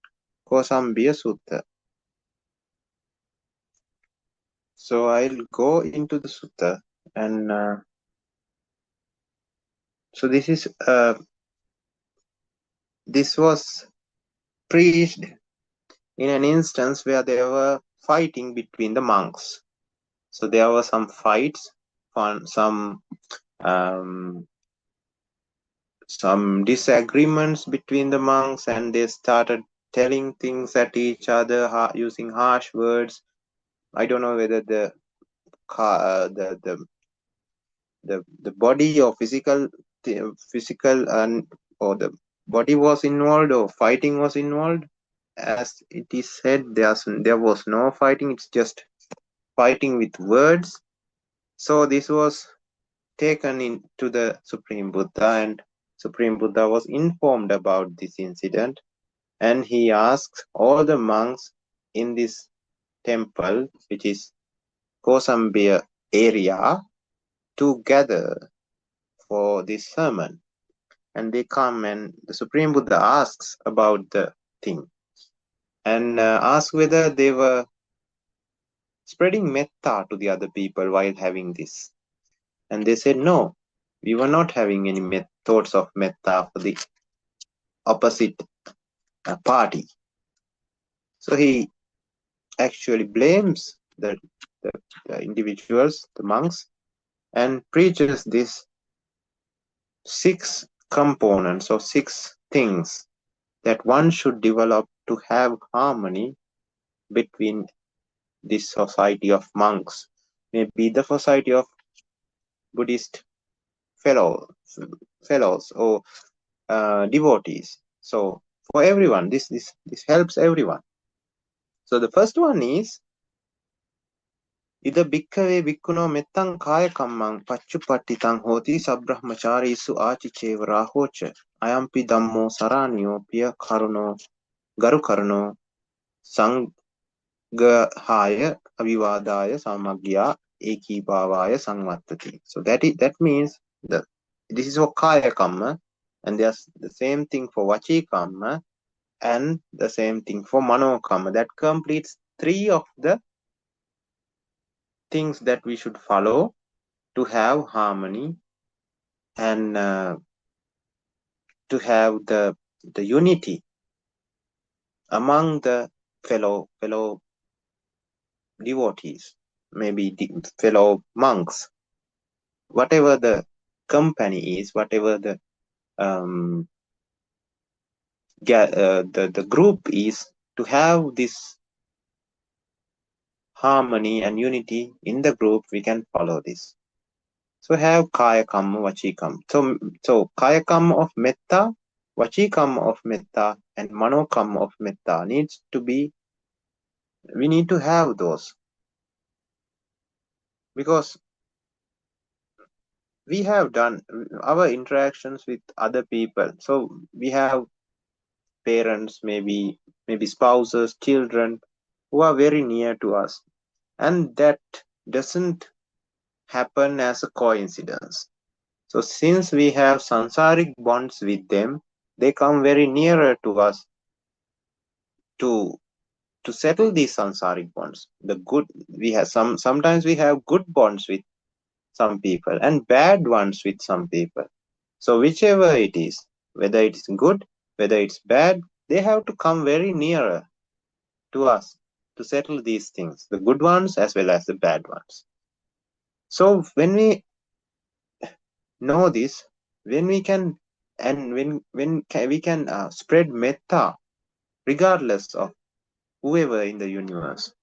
Kosambiya Sutta. So I'll go into the sutta, and so this was preached in an instance where they were fighting between the monks. So there were some fights, some some disagreements between the monks, and they started telling things at each other using harsh words. I don't know whether the body or physical and or the body was involved or fighting was involved. As it is said, there was no fighting. It's just fighting with words. So this was taken into the Supreme Buddha, and Supreme Buddha was informed about this incident, and he asked all the monks in this temple, which is Kosambiya area, to gather for this sermon. And they come, and the Supreme Buddha asks about the thing and asks whether they were spreading metta to the other people while having this. And they said, no, we were not having any thoughts of metta for the opposite party. So he actually blames the individuals, the monks, and preaches this 6 components or 6 things that one should develop to have harmony between this society of monks, maybe the society of Buddhist fellows or devotees. So for everyone, this helps everyone. So the first one is Ida bhikkave bhikkhuno mettan kaya kammang paccupattitan hoti sabrahmacharisu achicevara hocha ayampi dhammo saraniyo piya karuno garu karuno sanghaya avivadaya samagya ekibhavaya sangvattati. So that means this is for kaya kamma, and there's the same thing for vachi kamma and the same thing for mano kamma. That completes 3 of the things that we should follow to have harmony and to have the unity among the fellow devotees, maybe fellow monks, whatever the company is, whatever the group is, to have this harmony and unity in the group, we can follow this. So have kaya kamma, vachi kamma. So kaya kamma of metta, vachi kamma of metta, and mano kamma of metta needs to be, we need to have those, because we have done our interactions with other people. So we have parents, maybe spouses, children who are very near to us, and that doesn't happen as a coincidence. So since we have sansaric bonds with them, they come very nearer to us to settle these sansaric bonds. The good, we have sometimes we have good bonds with some people and bad ones with some people. So whichever it is, whether it's good, whether it's bad, they have to come very nearer to us to settle these things, the good ones as well as the bad ones. So when we know this, when we can, and when we can spread metta regardless of whoever in the universe.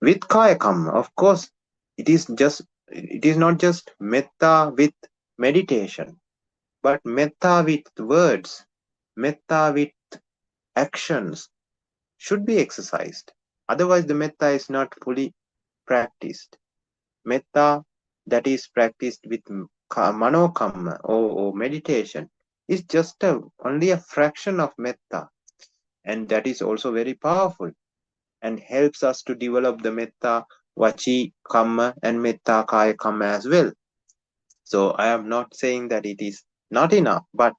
With kaya kamma, of course, it is not just metta with meditation, but metta with words, metta with actions should be exercised. Otherwise, the metta is not fully practiced. Metta that is practiced with mano kamma or meditation is just only a fraction of metta, and that is also very powerful and helps us to develop the metta vachi kamma and metta kaya kamma as well. So I am not saying that it is not enough, but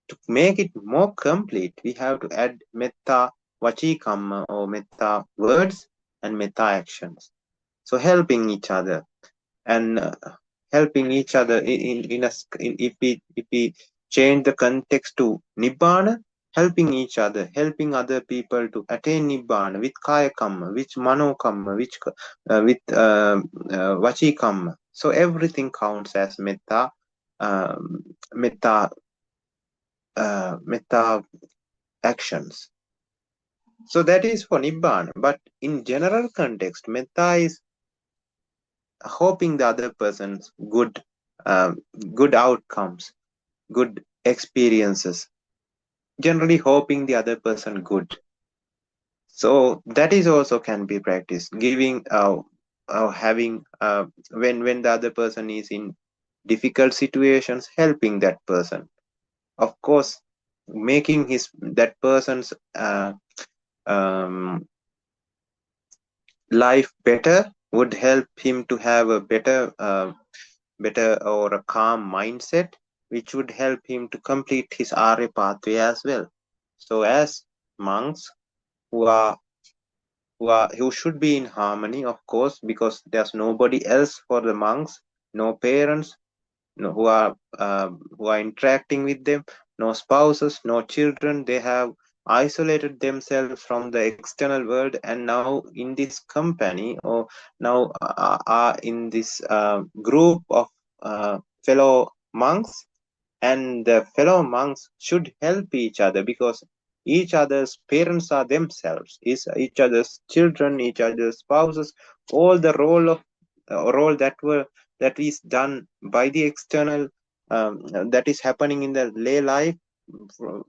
to make it more complete, we have to add metta vachi kamma or metta words and metta actions. So helping each other and helping each other if we change the context to nibbana, helping each other, helping other people to attain nibbana with kaya kamma, with mano kamma, with vachi kamma. So everything counts as metta metta metta actions. So that is for Nibbana. But in general context, metta is hoping the other person's good outcomes, good experiences, generally hoping the other person good. So that is also can be practiced, giving having when the other person is in difficult situations, helping that person, of course, making his that person's um, life better would help him to have a better or a calm mindset, which would help him to complete his Arya pathway as well. So as monks who are who should be in harmony, of course, because there's nobody else for the monks, no parents, no, who are interacting with them, no spouses, no children. They have isolated themselves from the external world, and now in this company, or now are in this group of fellow monks, and the fellow monks should help each other, because each other's parents are themselves, is each other's children, each other's spouses. All the role that is done by the external, that is happening in the lay life,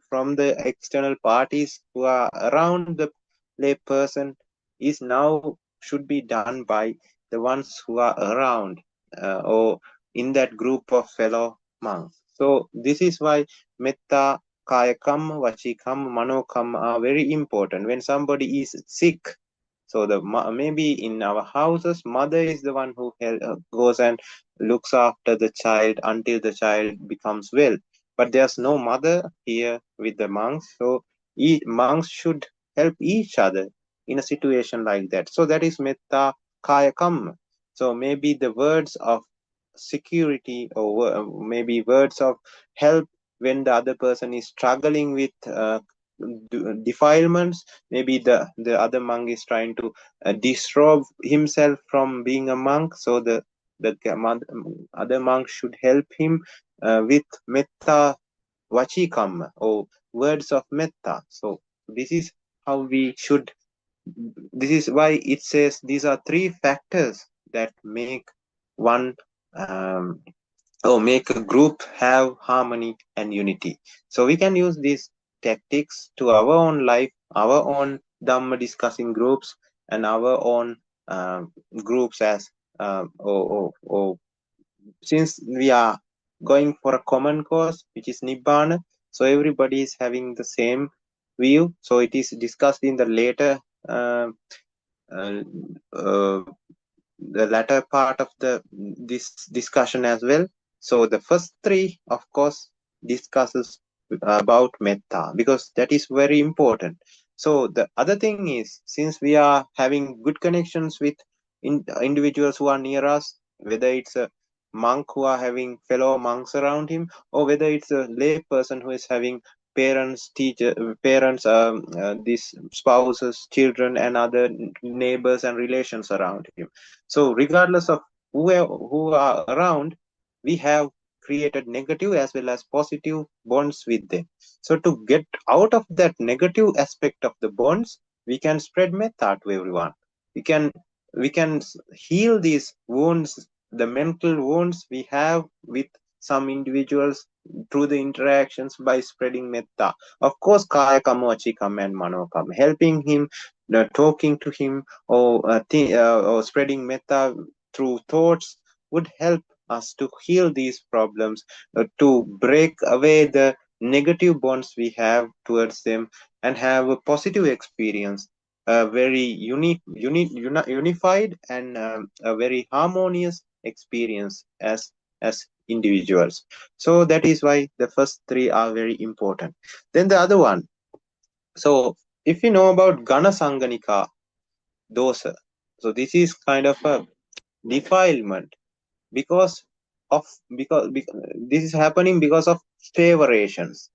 from the external parties who are around the lay person, is now should be done by the ones who are around, or in that group of fellow monks. So this is why metta, kayakam, vachikam, manokam are very important. When somebody is sick, so maybe in our houses, mother is the one who goes and looks after the child until the child becomes well. But there's no mother here with the monks, so monks should help each other in a situation like that. So that is metta kaya kamma. So maybe the words of security, or maybe words of help when the other person is struggling with defilements. Maybe the other monk is trying to disrobe himself from being a monk, so the other monk should help him with metta vachikam, or words of metta. So this is how we should, this is why it says these are three factors that make one um, or make a group have harmony and unity. So we can use these tactics to our own life, our own Dhamma discussing groups, and our own groups as or since we are going for a common cause, which is Nibbana, so everybody is having the same view. So it is discussed in the later uh, uh, the latter part of this discussion as well. So the first three, of course, discusses about metta, because that is very important. So the other thing is, since we are having good connections with individuals who are near us, whether it's a monk who are having fellow monks around him, or whether it's a lay person who is having parents, these spouses, children, and other neighbors and relations around him. So regardless of who are around, we have created negative as well as positive bonds with them. So to get out of that negative aspect of the bonds, we can spread metta to everyone. We can heal these wounds, the mental wounds we have with some individuals, through the interactions, by spreading metta. Of course, kaya kam, vachikam, and manokam, helping him, talking to him, or spreading metta through thoughts would help us to heal these problems, to break away the negative bonds we have towards them, and have a positive experience, a very unified, and a very harmonious experience as individuals. So that is why the first three are very important. Then the other one. So if you know about Gana Sanganika dosa, so this is kind of a defilement, because because this is happening because of favorations.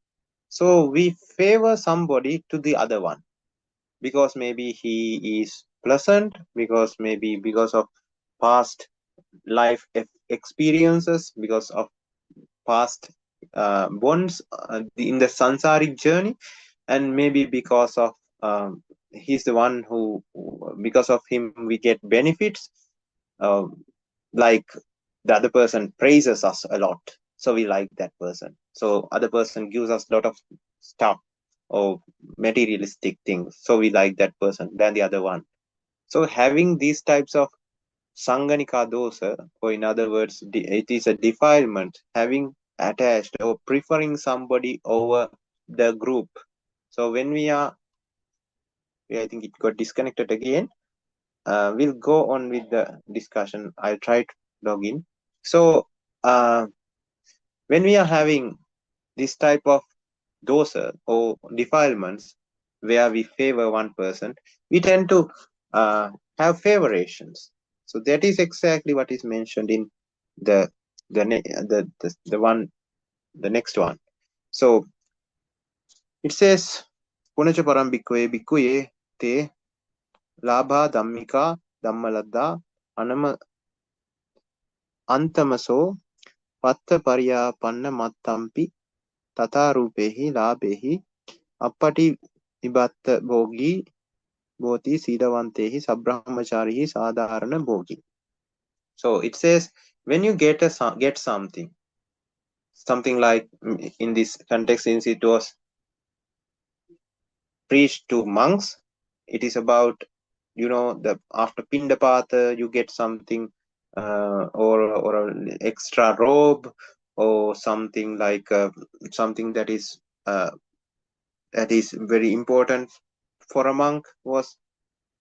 So we favor somebody to the other one, because maybe he is pleasant, because maybe because of past life experiences, because of past bonds in the sansaric journey, and maybe because of he's the one who, because of him we get benefits, uh, like the other person praises us a lot, so we like that person. So other person gives us a lot of stuff or materialistic things, so we like that person than the other one. So having these types of sanganika dosa, or in other words, it is a defilement, having attached or preferring somebody over the group. So when we are, I think it got disconnected again. We'll go on with the discussion. I'll try to log in. So when we are having this type of dosa or defilements where we favor one person, we tend to have favorations. So that is exactly what is mentioned in the next one. So it says, Punacha parambikwe bikuye te labha dhammika dhammaladda anama antamaso patta pariyapanna mattampi tatarupehi labehi appati vibatta bhogi bhoti sidavantehi sabrahmacharihi sadharana bhogi. So it says, when you get something like, in this context, since it was preached to monks, it is about, the after pindapata you get something, or an extra robe, or something like something that is very important for a monk was,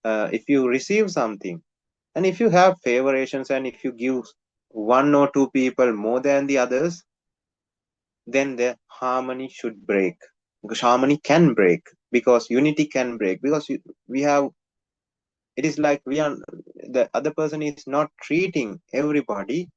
if you receive something, and if you have favorations, and if you give one or two people more than the others, then the harmony should break, because harmony can break, because unity can break, because we have, it is like the other person is not treating everybody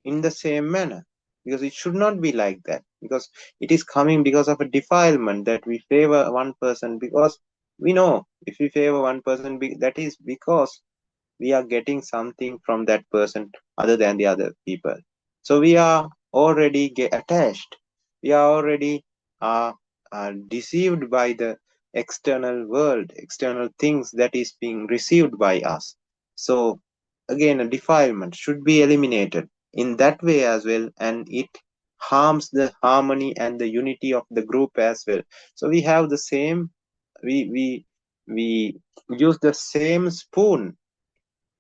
in the same manner, because it should not be like that, because it is coming because of a defilement that we favor one person, because we know if we favor one person, that is because we are getting something from that person other than the other people. So we are already get attached. We are already deceived by the external world, external things that is being received by us. So again, a defilement should be eliminated in that way as well, and it harms the harmony and the unity of the group as well. So we have the same, we use the same spoon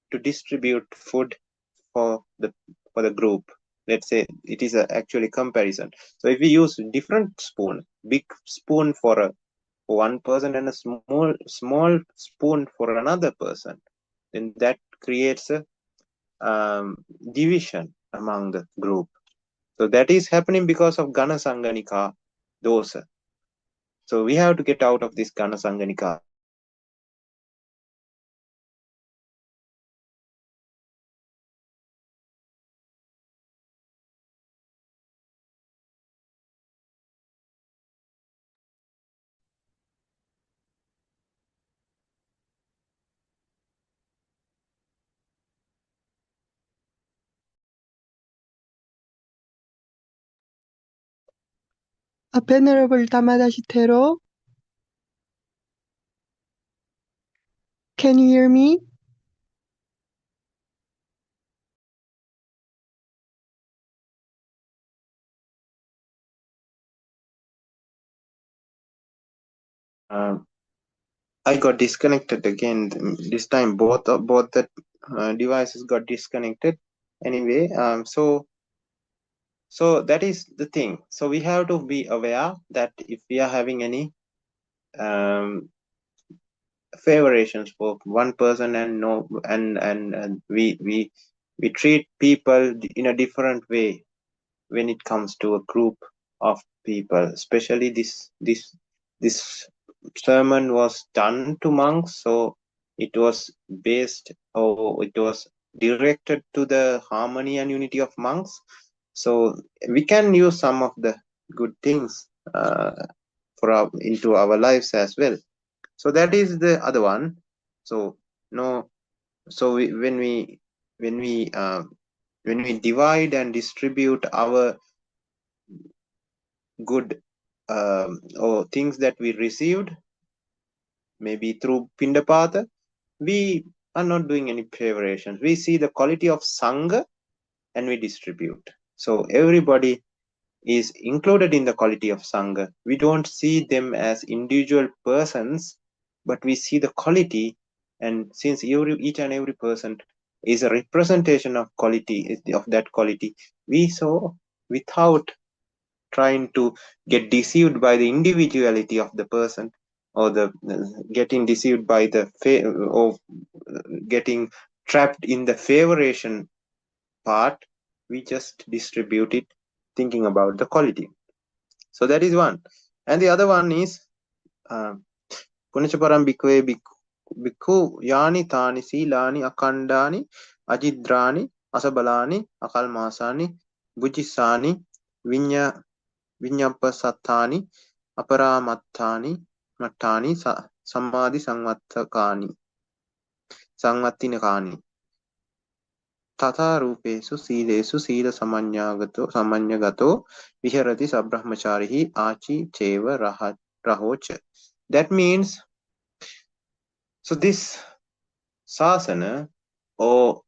to distribute food for the group. Let's say it is actually comparison. So if we use different spoon, big spoon for one person and a small spoon for another person, then that creates a division among the group. So that is happening because of Gana Sanganika dosa. So we have to get out of this Gana Sanganika. Venerable Dhammadassi Thero, can you hear me? I got disconnected again. This time, both the devices got disconnected. Anyway, so that is the thing. So we have to be aware that if we are having any favorations for one person, and no, and we treat people in a different way when it comes to a group of people. Especially this sermon was done to monks, so it was based, or it was directed to the harmony and unity of monks. So we can use some of the good things into our lives as well. So that is the other one. So no, so when we divide and distribute our good or things that we received, maybe through Pindapata, we are not doing any preparations. We see the quality of Sangha and we distribute. So everybody is included in the quality of Sangha. We don't see them as individual persons, but we see the quality. And since each and every person is a representation of quality, of that quality, we saw without trying to get deceived by the individuality of the person, or the getting deceived by the or getting trapped in the favoration part, we just distribute it thinking about the quality. So that is one. And the other one is Punachaparam Bhikkhave Bhikkhu Yani Tani Silani Akandani Ajidrani Asabalani Akalmasani Bujisani Vinya Vinyapasattani Aparamattani Mattani Samadhi Sangmattinakani Tata Rupesu Silesu Sila Samanyagato Viharati Sabrahmacharihi Achi Cheva Rahocha. That means, so this sasana, or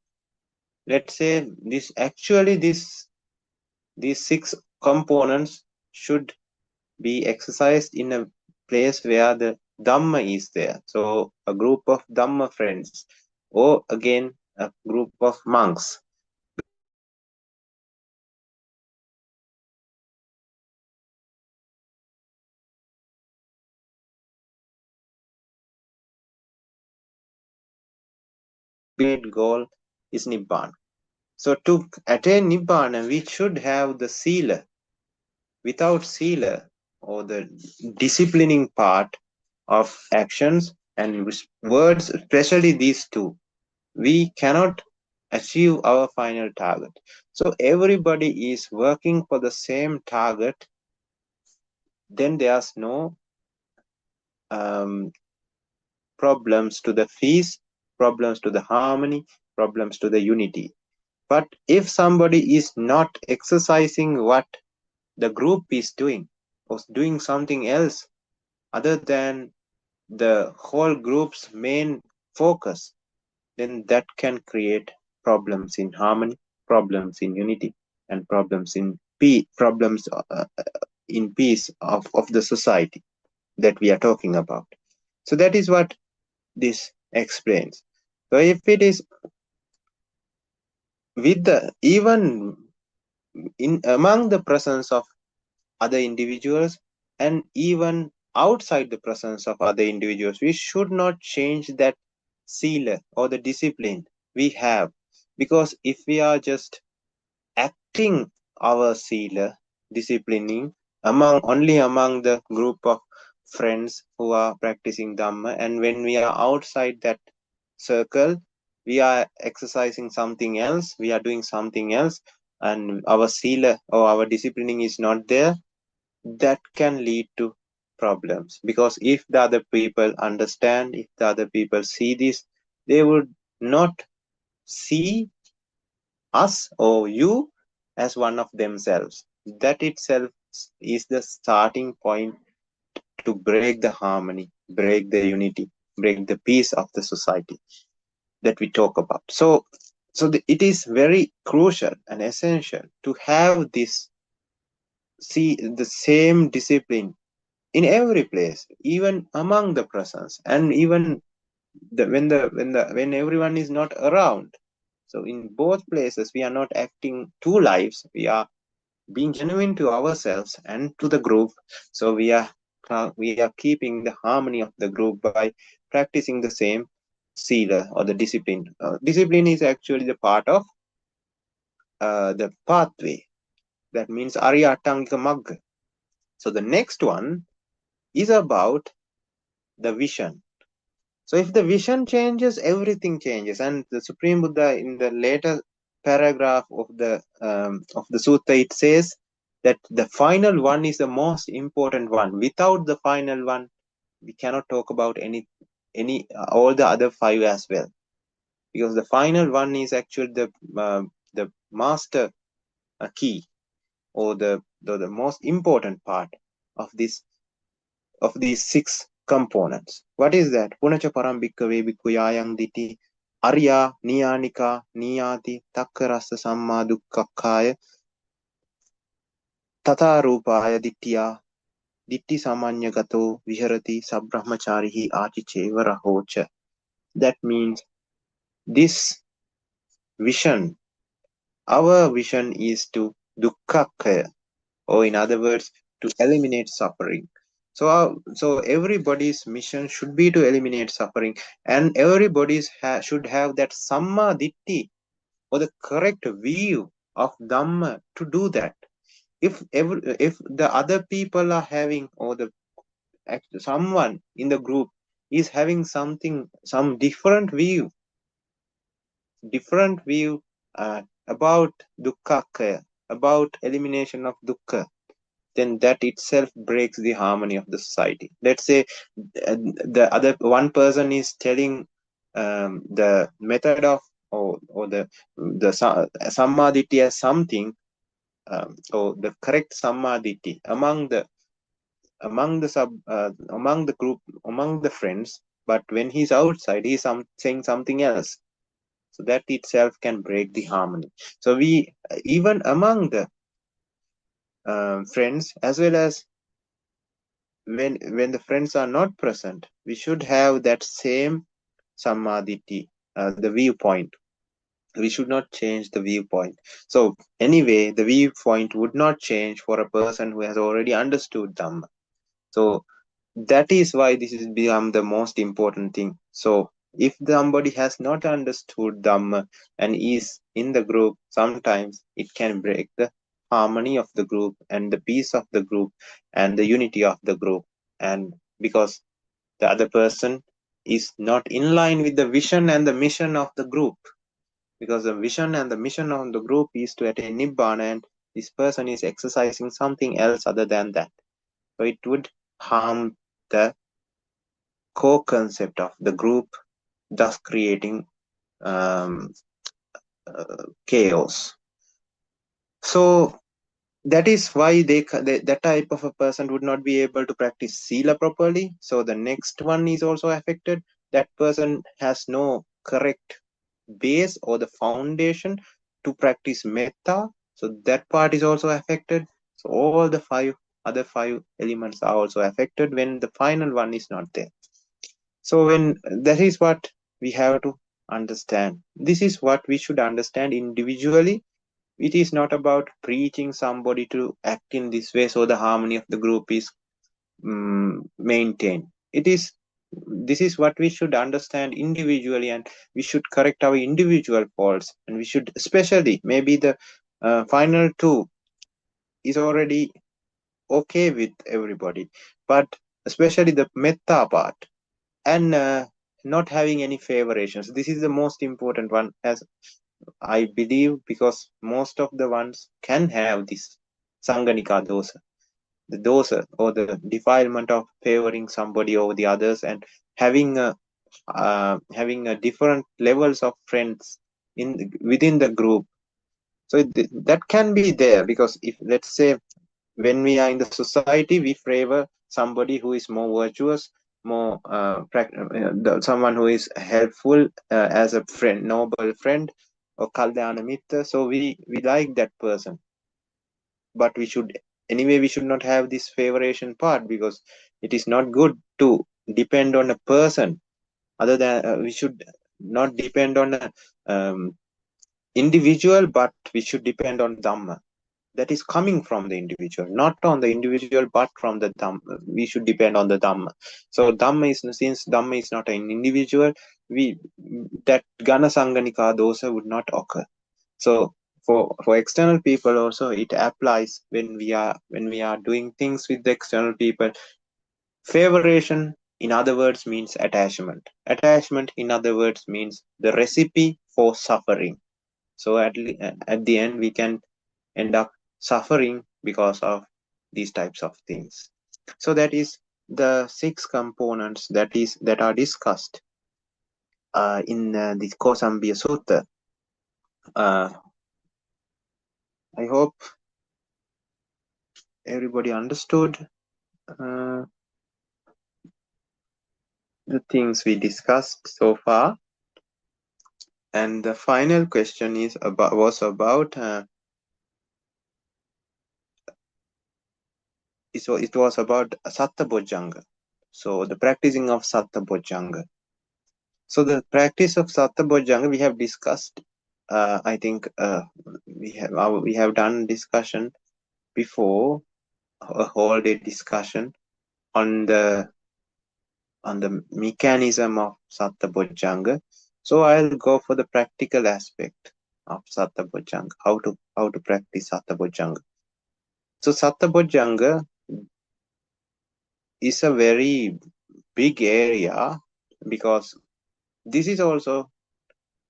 let's say this, actually these 6 components should be exercised in a place where the Dhamma is there. So a group of Dhamma friends, or again a group of monks. Ultimate goal is Nibbana. So to attain Nibbana, we should have the Sila. Without Sila, or the disciplining part of actions and words, especially these two, we cannot achieve our final target. So everybody is working for the same target, then there's no problems to the peace, problems to the harmony, problems to the unity. But if somebody is not exercising what the group is doing, or doing something else other than the whole group's main focus, then that can create problems in harmony, problems in unity, and problems in peace, in peace of the society that we are talking about. So that is what this explains. So if it is with the, even in among the presence of other individuals, and even outside the presence of other individuals, we should not change that sila or the discipline we have, because if we are just acting our sila, disciplining only among the group of friends who are practicing Dhamma, and when we are outside that circle, we are exercising something else, we are doing something else, and our sila or our disciplining is not there, that can lead to problems. Because if the other people understand, if the other people see this, they would not see us or you as one of themselves. That itself is the starting point to break the harmony, break the unity, break the peace of the society that we talk about. So it is very crucial and essential to have this, see the same discipline in every place, even among the presence, and even when everyone is not around. So in both places, we are not acting two lives. We are being genuine to ourselves and to the group. So we are keeping the harmony of the group by practicing the same sila or the discipline. Discipline is actually the part of the pathway. That means Arya Atangika Magga. So the next one is about the vision. So if the vision changes, everything changes. And the Supreme Buddha, in the later paragraph of the sutta, it says that the final one is the most important one. Without the final one, we cannot talk about any all the other 5 as well, because the final one is actually the master key. or the most important part of these 6 components. What is that? Punacha param bhikkave bhikkhu yayang diti arya niyanika niyati takkarasa samma dukkakkaya tata rupaya dittiya ditti samanyagato viharati sabrahmacharihi achicheva rahocha. That means this vision, our vision is to dukkakkaya, or in other words, to eliminate suffering. So everybody's mission should be to eliminate suffering, and everybody should have that samma ditti, or the correct view of Dhamma to do that. If the other people are having, or someone in the group is having some different view about dukkha, about elimination of dukkha, then that itself breaks the harmony of the society. Let's say the other one person is telling the method of, or the sammaditi as something, or the correct sammaditi among the group, among the friends, but when he's outside, he's saying something else. So that itself can break the harmony. So we, even among the friends, as well as when the friends are not present, we should have that same sammaditi, the viewpoint. We should not change the viewpoint. So anyway, the viewpoint would not change for a person who has already understood Dhamma. So that is why this has become the most important thing. So if somebody has not understood Dhamma and is in the group, sometimes it can break the harmony of the group and the peace of the group and the unity of the group. And because the other person is not in line with the vision and the mission of the group, because the vision and the mission of the group is to attain Nibbana, and this person is exercising something else other than that. So it would harm the core concept of the group, thus creating chaos. So that is why that type of a person would not be able to practice sila properly. So the next one is also affected. That person has no correct base or the foundation to practice metta. So that part is also affected. So all the other five elements are also affected when the final one is not there. So when that is what we have to understand. This is what we should understand individually. It is not about preaching somebody to act in this way so the harmony of the group is maintained. This is what we should understand individually, and we should correct our individual faults, and we should, especially maybe the final two is already okay with everybody, but especially the metta part, and not having any favorations. This is the most important one, as I believe, because most of the ones can have this sanganika dosa, the dosa or the defilement of favoring somebody over the others, and having a different levels of friends within the group. So that can be there, because if, let's say, when we are in the society, we favor somebody who is more virtuous, more someone who is helpful as a friend, noble friend, or kalyana mitra. So we like that person, but we should not have this favoration part, because it is not good to depend on a person. Other than we should not depend on a individual, but we should depend on Dhamma that is coming from the individual, not on the individual, but from the Dhamma. We should depend on the Dhamma. So since Dhamma is not an individual, that Gana Sanganika dosa would not occur. So for external people also, it applies when we are doing things with the external people. Favoration, in other words, means attachment. Attachment, in other words, means the recipe for suffering. So at the end, we can end up suffering because of these types of things. So that is the 6 components that are discussed in the Kosambiya Sutta. I hope everybody understood the things we discussed so far. And the final question was about it was about Satta Bojjhaṅga. So the practicing of Satta Bojjhaṅga. So the practice of Satta Bojjhaṅga we have discussed. I think we have done discussion before, a whole day discussion on the mechanism of Satta Bojjhaṅga. So I'll go for the practical aspect of Satta Bojjhaṅga, how to practice Satta Bojjhaṅga. So Satta Bojjhaṅga is a very big area because this is also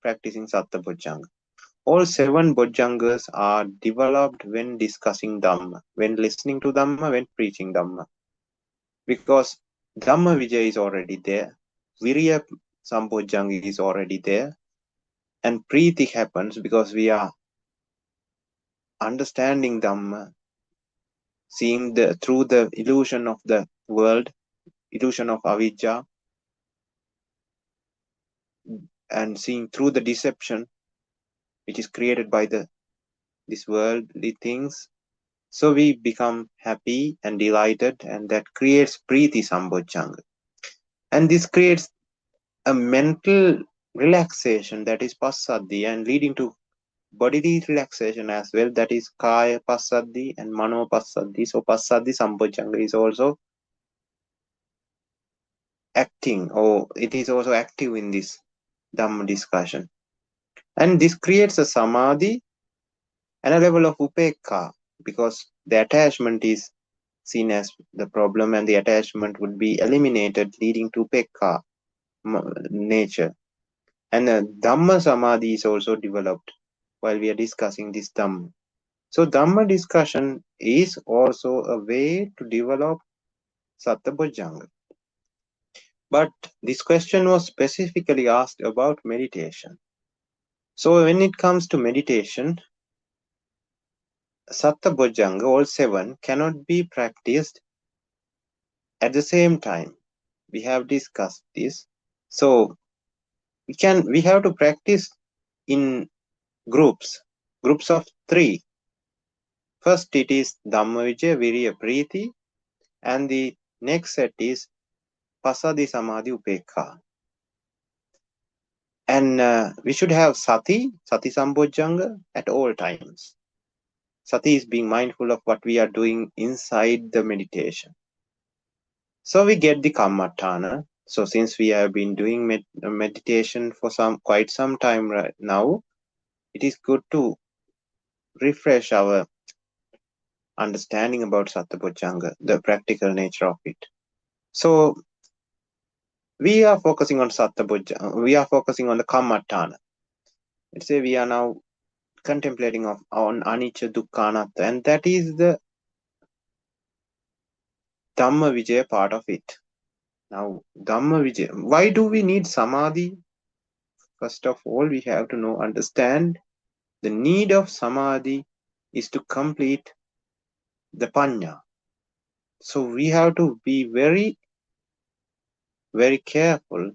practicing Satta Bojjhaṅga. All 7 Bojjhangas are developed when discussing Dhamma, when listening to Dhamma, when preaching Dhamma. Because Dhamma Vijaya is already there, Virya Sambojjhanga is already there, and Preeti happens because we are understanding Dhamma, seeing through the illusion of the world, illusion of avijja, and seeing through the deception which is created by these worldly things. So we become happy and delighted, and that creates Preeti Sambojjhanga. And this creates a mental relaxation, that is Passaddhi, and leading to bodily relaxation as well, that is Kaya Passaddhi and Mano Passaddhi. So Passaddhi Sambojjhanga is also acting, or it is also active in this Dhamma discussion. And this creates a Samadhi and a level of Upekka, because the attachment is seen as the problem, and the attachment would be eliminated, leading to Upekka nature. And the Dhamma Samadhi is also developed while we are discussing this Dhamma. So Dhamma discussion is also a way to develop Satta Bojjhanga. But this question was specifically asked about meditation. So when it comes to meditation, Satta Bojjhanga, all 7, cannot be practiced at the same time. We have discussed this. So we have to practice in groups of 3. First it is Dhamma Vijaya, Virya, Preeti, and the next set is Passaddhi, Samadhi, Upekka. And we should have Sati Sambojjhanga at all times. Sati is being mindful of what we are doing inside the meditation. So we get the Kammatthana. So since we have been doing meditation for quite some time right now, it is good to refresh our understanding about Satta Bojjhanga, the practical nature of it. So we are focusing on Satta Bojjhanga. We are focusing on the Kammatthana. Let's say we are now contemplating on Anicca, Dukkha, Anatta, and that is the Dhamma Vijaya part of it. Now, Dhamma Vijaya, why do we need Samadhi? First of all, we have to understand the need of Samadhi is to complete the Panya. So we have to be very, very careful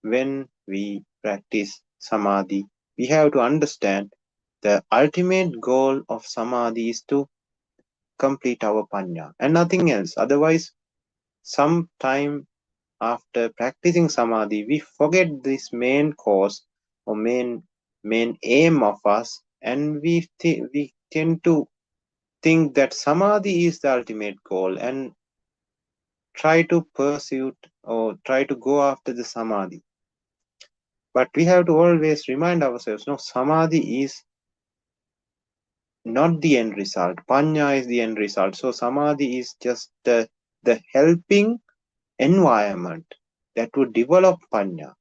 when we practice Samadhi. We have to understand the ultimate goal of Samadhi is to complete our Panya and nothing else. Otherwise, some time after practicing Samadhi, we forget this main cause or main aim of us, and we tend to think that Samadhi is the ultimate goal and try to pursue or try to go after the Samadhi. But we have to always remind ourselves, no, Samadhi is not the end result. Panya is the end result. So Samadhi is just the helping environment that would develop Panya.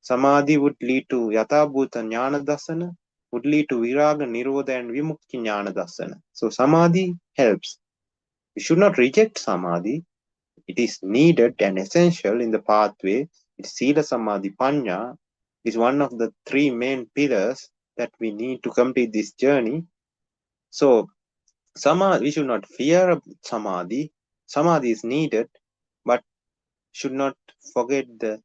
Samadhi would lead to Yathabhuta Jnana Dassana, would lead to Viraga, Nirodha, and Vimukti Jnana Dassana. So Samadhi helps. We should not reject Samadhi. It is needed and essential in the pathway. It's Sila Samadhi Panya is one of the 3 main pillars that we need to complete this journey. So We should not fear samadhi. Samadhi is needed, but should not forget the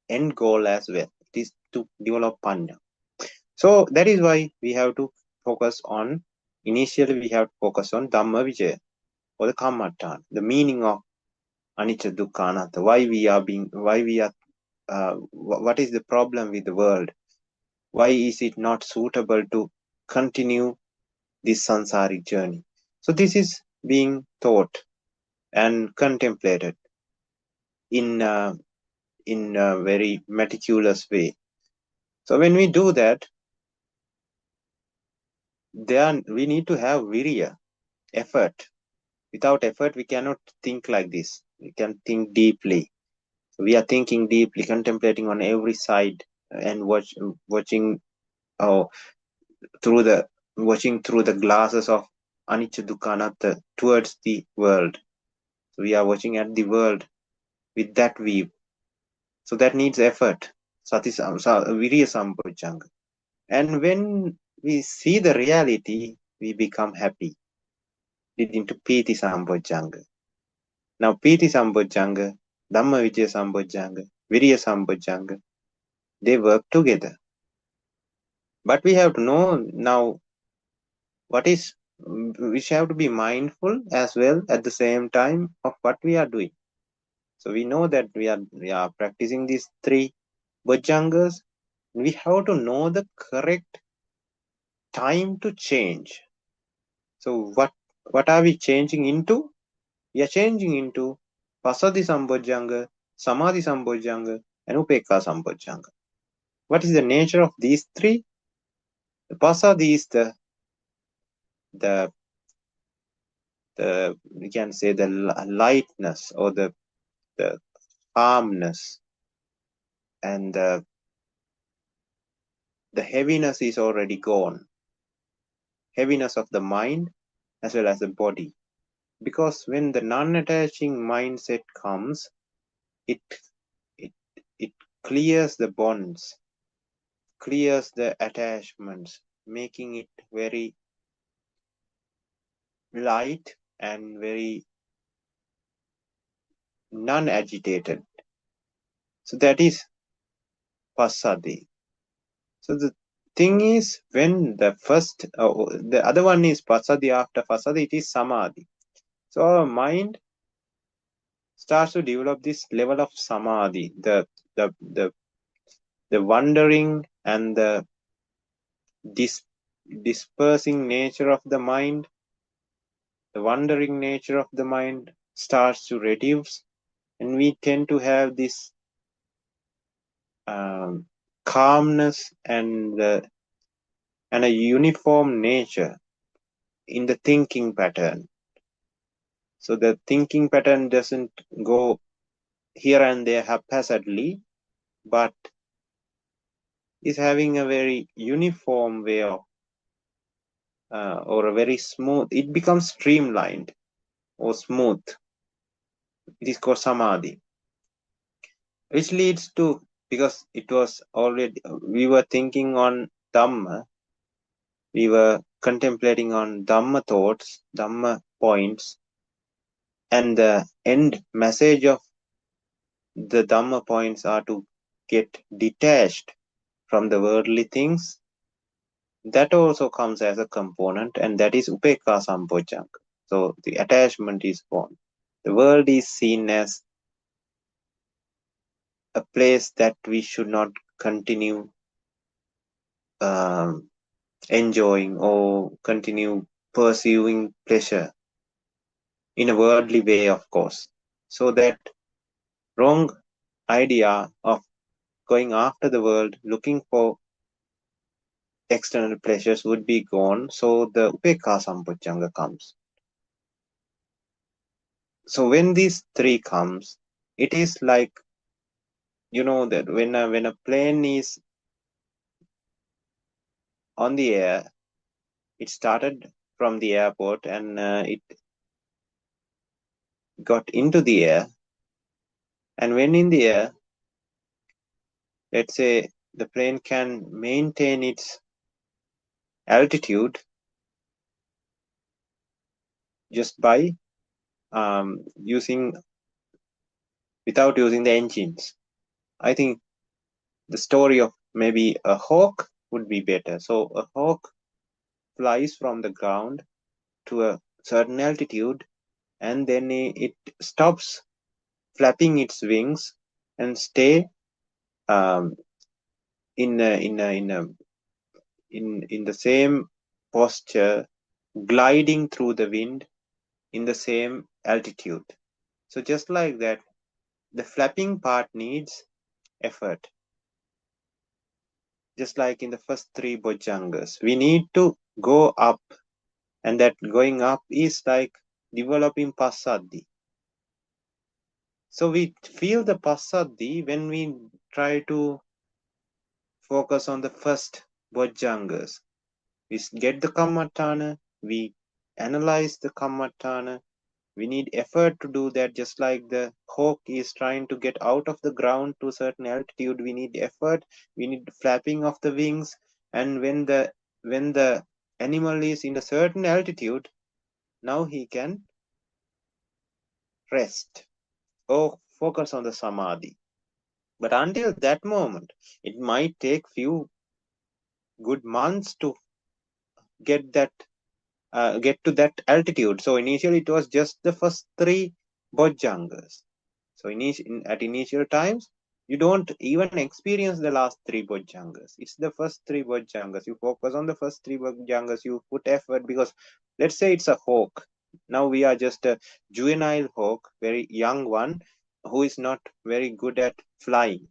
end goal as well. It is to develop panya. So that is why we have to focus on, initially we have to focus on Dhamma Vijaya or the Kammattan, the meaning of Anicca Dukkha Anatta, what is the problem with the world? Why is it not suitable to continue this sansaric journey? So this is being taught and contemplated in a very meticulous way. So when we do that, we need to have virya, effort. Without effort, we cannot think like this. We can think deeply. So we are thinking deeply, contemplating on every side, and watching through the glasses of Anicca Dukkha Anatta towards the world. So we are watching at the world with that view. So that needs effort. Virya Sambojjhanga. And when we see the reality, we become happy, leading to Piti Sambojjhanga. Now Piti Sambojjhanga, Dhamma Vijaya Sambojjhanga, Virya Sambojjhanga, they work together. But we have to know now we have to be mindful as well at the same time of what we are doing. So we know that we are practicing these 3 Bojjhangas. We have to know the correct time to change. So what are we changing into? We are changing into Passaddhi Sambojjhanga, Samadhi Sambojjhanga, and Upekkha Sambojjhanga. What is the nature of these 3? The Passaddhi is the we can say the lightness or the calmness, and the heaviness is already gone. Heaviness of the mind as well as the body. Because when the non-attaching mindset comes, it clears the bonds, clears the attachments, making it very light and very non-agitated. So that is Passaddhi. So the thing is, when the other one is Passaddhi, after Passaddhi it is Samadhi. So our mind starts to develop this level of Samadhi, the wandering and the dispersing nature of the mind, the wandering nature of the mind starts to reduce, and we tend to have this calmness and a uniform nature in the thinking pattern. So the thinking pattern doesn't go here and there haphazardly, but is having a very uniform way of or a very smooth, it becomes streamlined or smooth. It is called Samadhi, which leads to, because it was already, we were thinking on Dhamma, we were contemplating on Dhamma thoughts, Dhamma points, and the end message of the Dhamma points are to get detached from the worldly things. That also comes as a component, and that is Upekkha Sambojjhanga. So the attachment is gone. The world is seen as a place that we should not continue enjoying or continue pursuing pleasure in a worldly way, of course. So that wrong idea of going after the world, looking for external pleasures would be gone. So the Upekkha Sambojjhanga comes. So when these 3 comes, it is like, that when a plane is on the air, it started from the airport and it got into the air. And when in the air, let's say the plane can maintain its altitude, just by without using the engines. I think the story of maybe a hawk would be better. So a hawk flies from the ground to a certain altitude, and then it stops flapping its wings and stay um, in the same posture, gliding through the wind in the same altitude. So just like that, the flapping part needs effort. Just like in the first three Bojjhangas, we need to go up, and that going up is like developing passaddhi. So we feel the passaddhi when we try to focus on the first Bojjhangas. We get the kammatthana, we analyze the kammatthana. We need effort to do that, just like the hawk is trying to get out of the ground to a certain altitude. We need effort, we need flapping of the wings, and when the animal is in a certain altitude, now he can rest or focus on the samadhi. But until that moment, it might take few good months to get to that altitude. So initially it was just the first three Bojjhangas. So at initial times, you don't even experience the last three Bojjhangas. It's the first three Bojjhangas. You focus on the first three Bojjhangas. You put effort, because let's say it's a hawk. Now we are just a juvenile hawk, very young one, who is not very good at flying.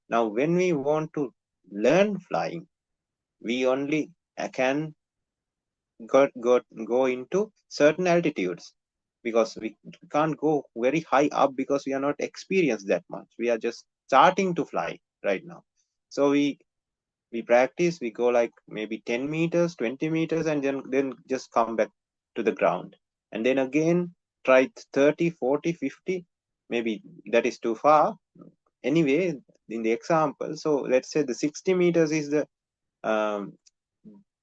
Now when we want to learn flying, we only can go into certain altitudes, because we can't go very high up because we are not experienced that much. We are just starting to fly right now. So we practice, we go like maybe 10 meters, 20 meters, and then just come back to the ground, and then again try 30, 40, 50. Maybe that is too far. Anyway, in the example, so let's say the 60 meters um,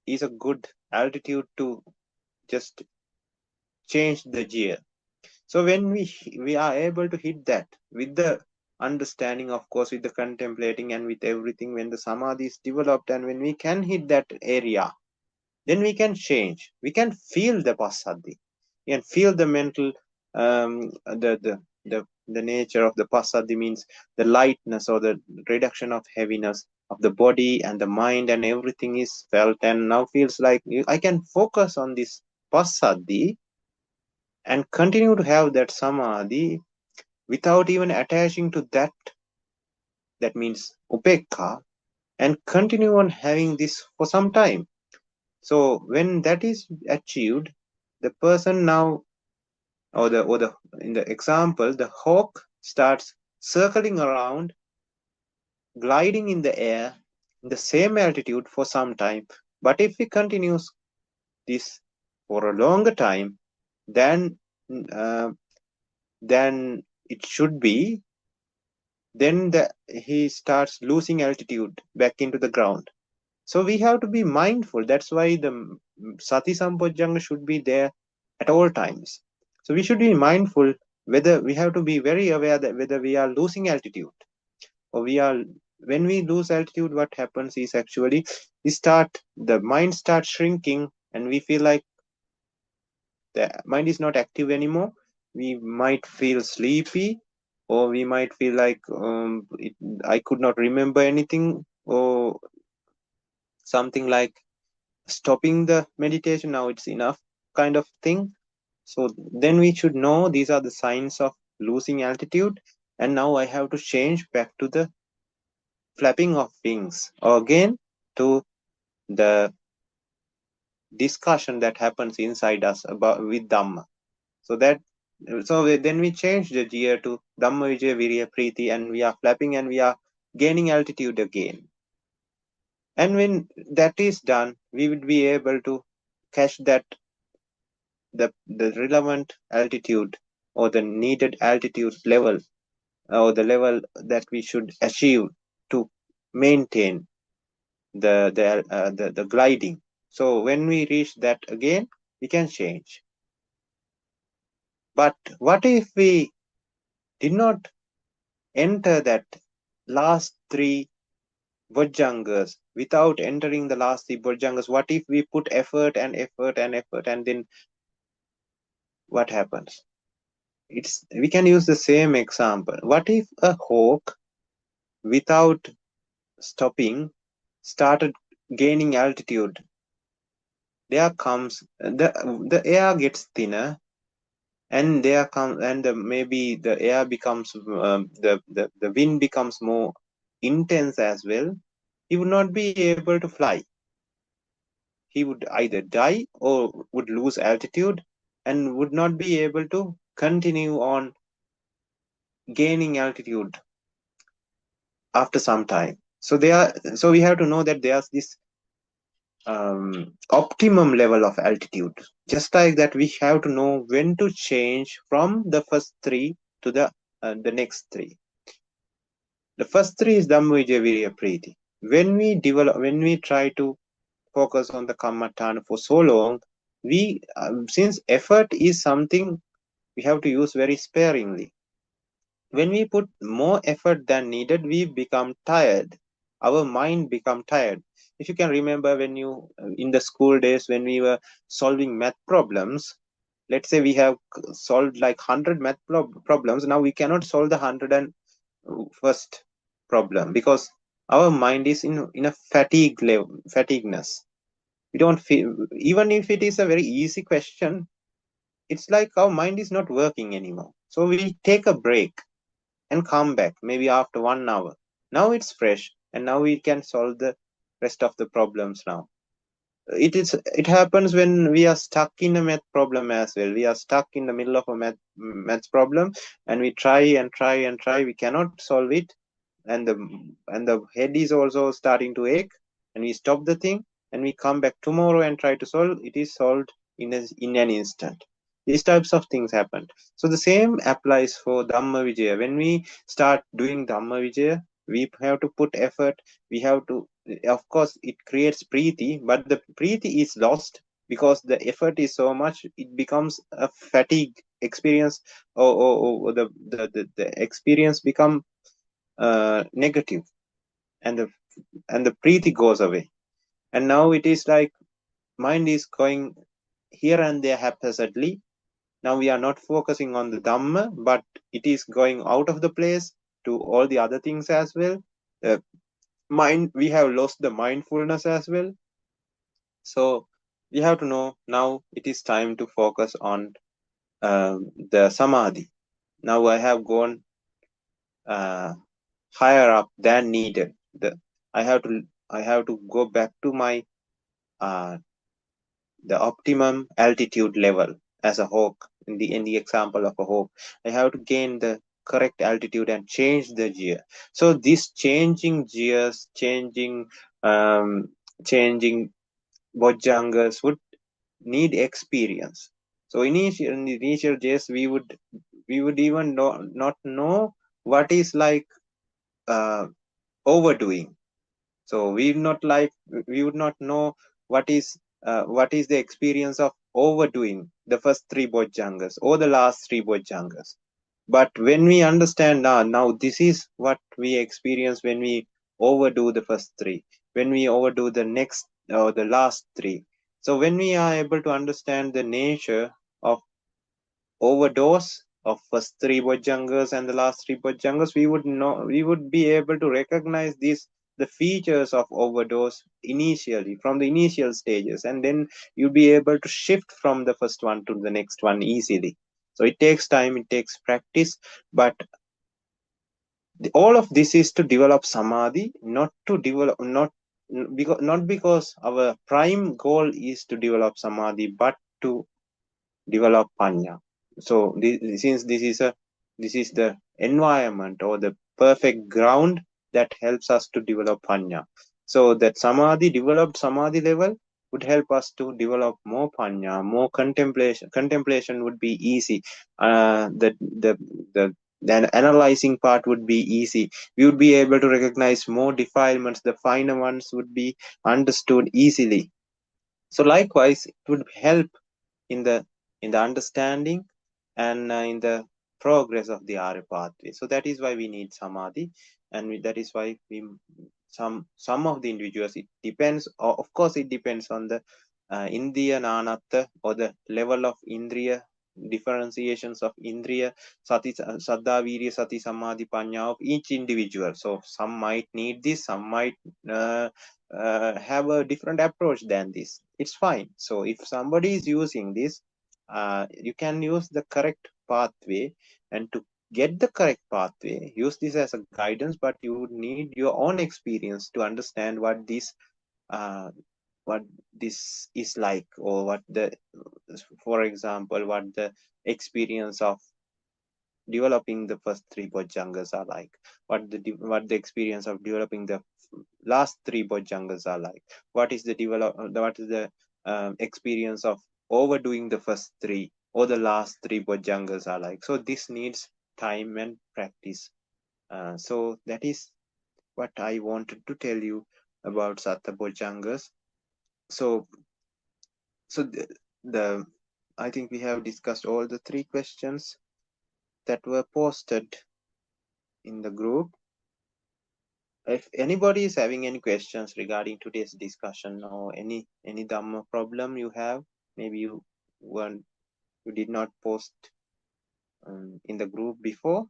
is a good altitude to just change the gear. So when we are able to hit that with the understanding, of course, with the contemplating and with everything, when the samadhi is developed, and when we can hit that area, then we can change. We can feel the passaddhi. We can feel the mental, the nature of the passaddhi means the lightness or the reduction of heaviness of the body and the mind, and everything is felt, and now feels like I can focus on this passaddhi and continue to have that samadhi without even attaching to that. That means upekha, and continue on having this for some time. So when that is achieved, the person now, or the in the example, the hawk starts circling around, gliding in the air in the same altitude for some time. But if he continues this for a longer time, then uh, then it should be, then he starts losing altitude back into the ground. So we have to be mindful. That's why the sati sampojjhanga should be there at all times. So we should be mindful whether we have to be very aware that whether we are losing altitude, or we are, when we lose altitude, what happens is actually the mind starts shrinking, and we feel like the mind is not active anymore. We might feel sleepy, or we might feel like I could not remember anything, or something like stopping the meditation, now it's enough kind of thing. So then we should know these are the signs of losing altitude, and now I have to change back to the flapping of wings, or again to the discussion that happens inside us about with Dhamma. Then we change the gear to Dhamma Vijaya Virya Preeti, and we are flapping and we are gaining altitude again. And when that is done, we would be able to catch that the relevant altitude, or the needed altitude level, or the level that we should achieve to maintain the gliding. So when we reach that again, we can change. But what if we did not enter that last three Bojjhangas without entering the last three Bojjhangas? What if we put effort and effort and effort, and then what happens? We can use the same example. What if a hawk, without stopping, started gaining altitude? There comes the air gets thinner, and there comes, and maybe the air becomes the wind becomes more intense as well. He would not be able to fly. He would either die or would lose altitude and would not be able to continue on gaining altitude after some time. So we have to know that there's this optimum level of altitude. Just like that, we have to know when to change from the first three to the next three. The first three is Dhamma Vijaya Virya Priti. When we try to focus on the Kammatthana for so long, since effort is something we have to use very sparingly. When we put more effort than needed, we become tired. Our mind become tired. If you can remember, when you in the school days, when we were solving math problems, let's say we have solved like 100 math problems. Now we cannot solve the 101st problem because our mind is in a fatigueness. We don't feel, even if it is a very easy question, it's like our mind is not working anymore. So we take a break and come back maybe after 1 hour. Now it's fresh, and now we can solve the rest of the problems now. It happens when we are stuck in a math problem as well. We are stuck in the middle of a math problem, and we try and try and try. We cannot solve it, and the head is also starting to ache, and we stop the thing, and we come back tomorrow and try to solve. It is solved in an instant. These types of things happen. So the same applies for Dhamma Vijaya. When we start doing Dhamma Vijaya, we have to put effort. We have to, of course, it creates preeti, but the preeti is lost because the effort is so much. It becomes a fatigue experience, or the experience become negative, and the preeti goes away. And now it is like mind is going here and there haphazardly. Now we are not focusing on the Dhamma, but it is going out of the place to all the other things as well. We have lost the mindfulness as well. So we have to know now it is time to focus on the Samadhi. Now I have gone higher up than needed. I have to go back to my the optimum altitude level as a hawk. In the example of a hawk, I have to gain the correct altitude and change the gear. So this changing gears, changing Bojjhangas would need experience. So in the initial days, we would even not know what is like overdoing. So we would not know what is the experience of overdoing the first three Bojjhangas or the last three Bojjhangas. But when we understand now this is what we experience when we overdo the first three, when we overdo the next or the last three. So when we are able to understand the nature of overdose of first three Bojjhangas and the last three Bojjhangas, we would be able to recognize the features of overdose initially from the initial stages, and then you'll be able to shift from the first one to the next one easily. So it takes time, it takes practice, but all of this is to develop samadhi, not because our prime goal is to develop samadhi, but to develop panya. So since this is the environment or the perfect ground that helps us to develop panya. So that developed samadhi level would help us to develop more panya, more contemplation. Contemplation would be easy. The analyzing part would be easy. We would be able to recognize more defilements. The finer ones would be understood easily. So likewise, it would help in the understanding and in the progress of the Arya pathway. So that is why we need samadhi, and that is why we some of the individuals, it depends, of course it depends on the Indriya Nanatta, or the level of Indriya differentiations of Indriya Sati Saddha Virya Sati Samadhi Panya of each individual. So some might need this, some might have a different approach than this. It's fine. So if somebody is using this, you can use the correct pathway, and to get the correct pathway, use this as a guidance, but you would need your own experience to understand uh, what this is like, or what the, for example, what the experience of developing the first three Bojjhangas are like, what the experience of developing the last three Bojjhangas are like, what is the experience of overdoing the first three or the last three Bojjhangas are like. So this needs time and practice. So that is what I wanted to tell you about Satta Bojjhangas. So the I think we have discussed all the three questions that were posted in the group. If anybody is having any questions regarding today's discussion, or any Dhamma problem you have, maybe you did not post in the group before,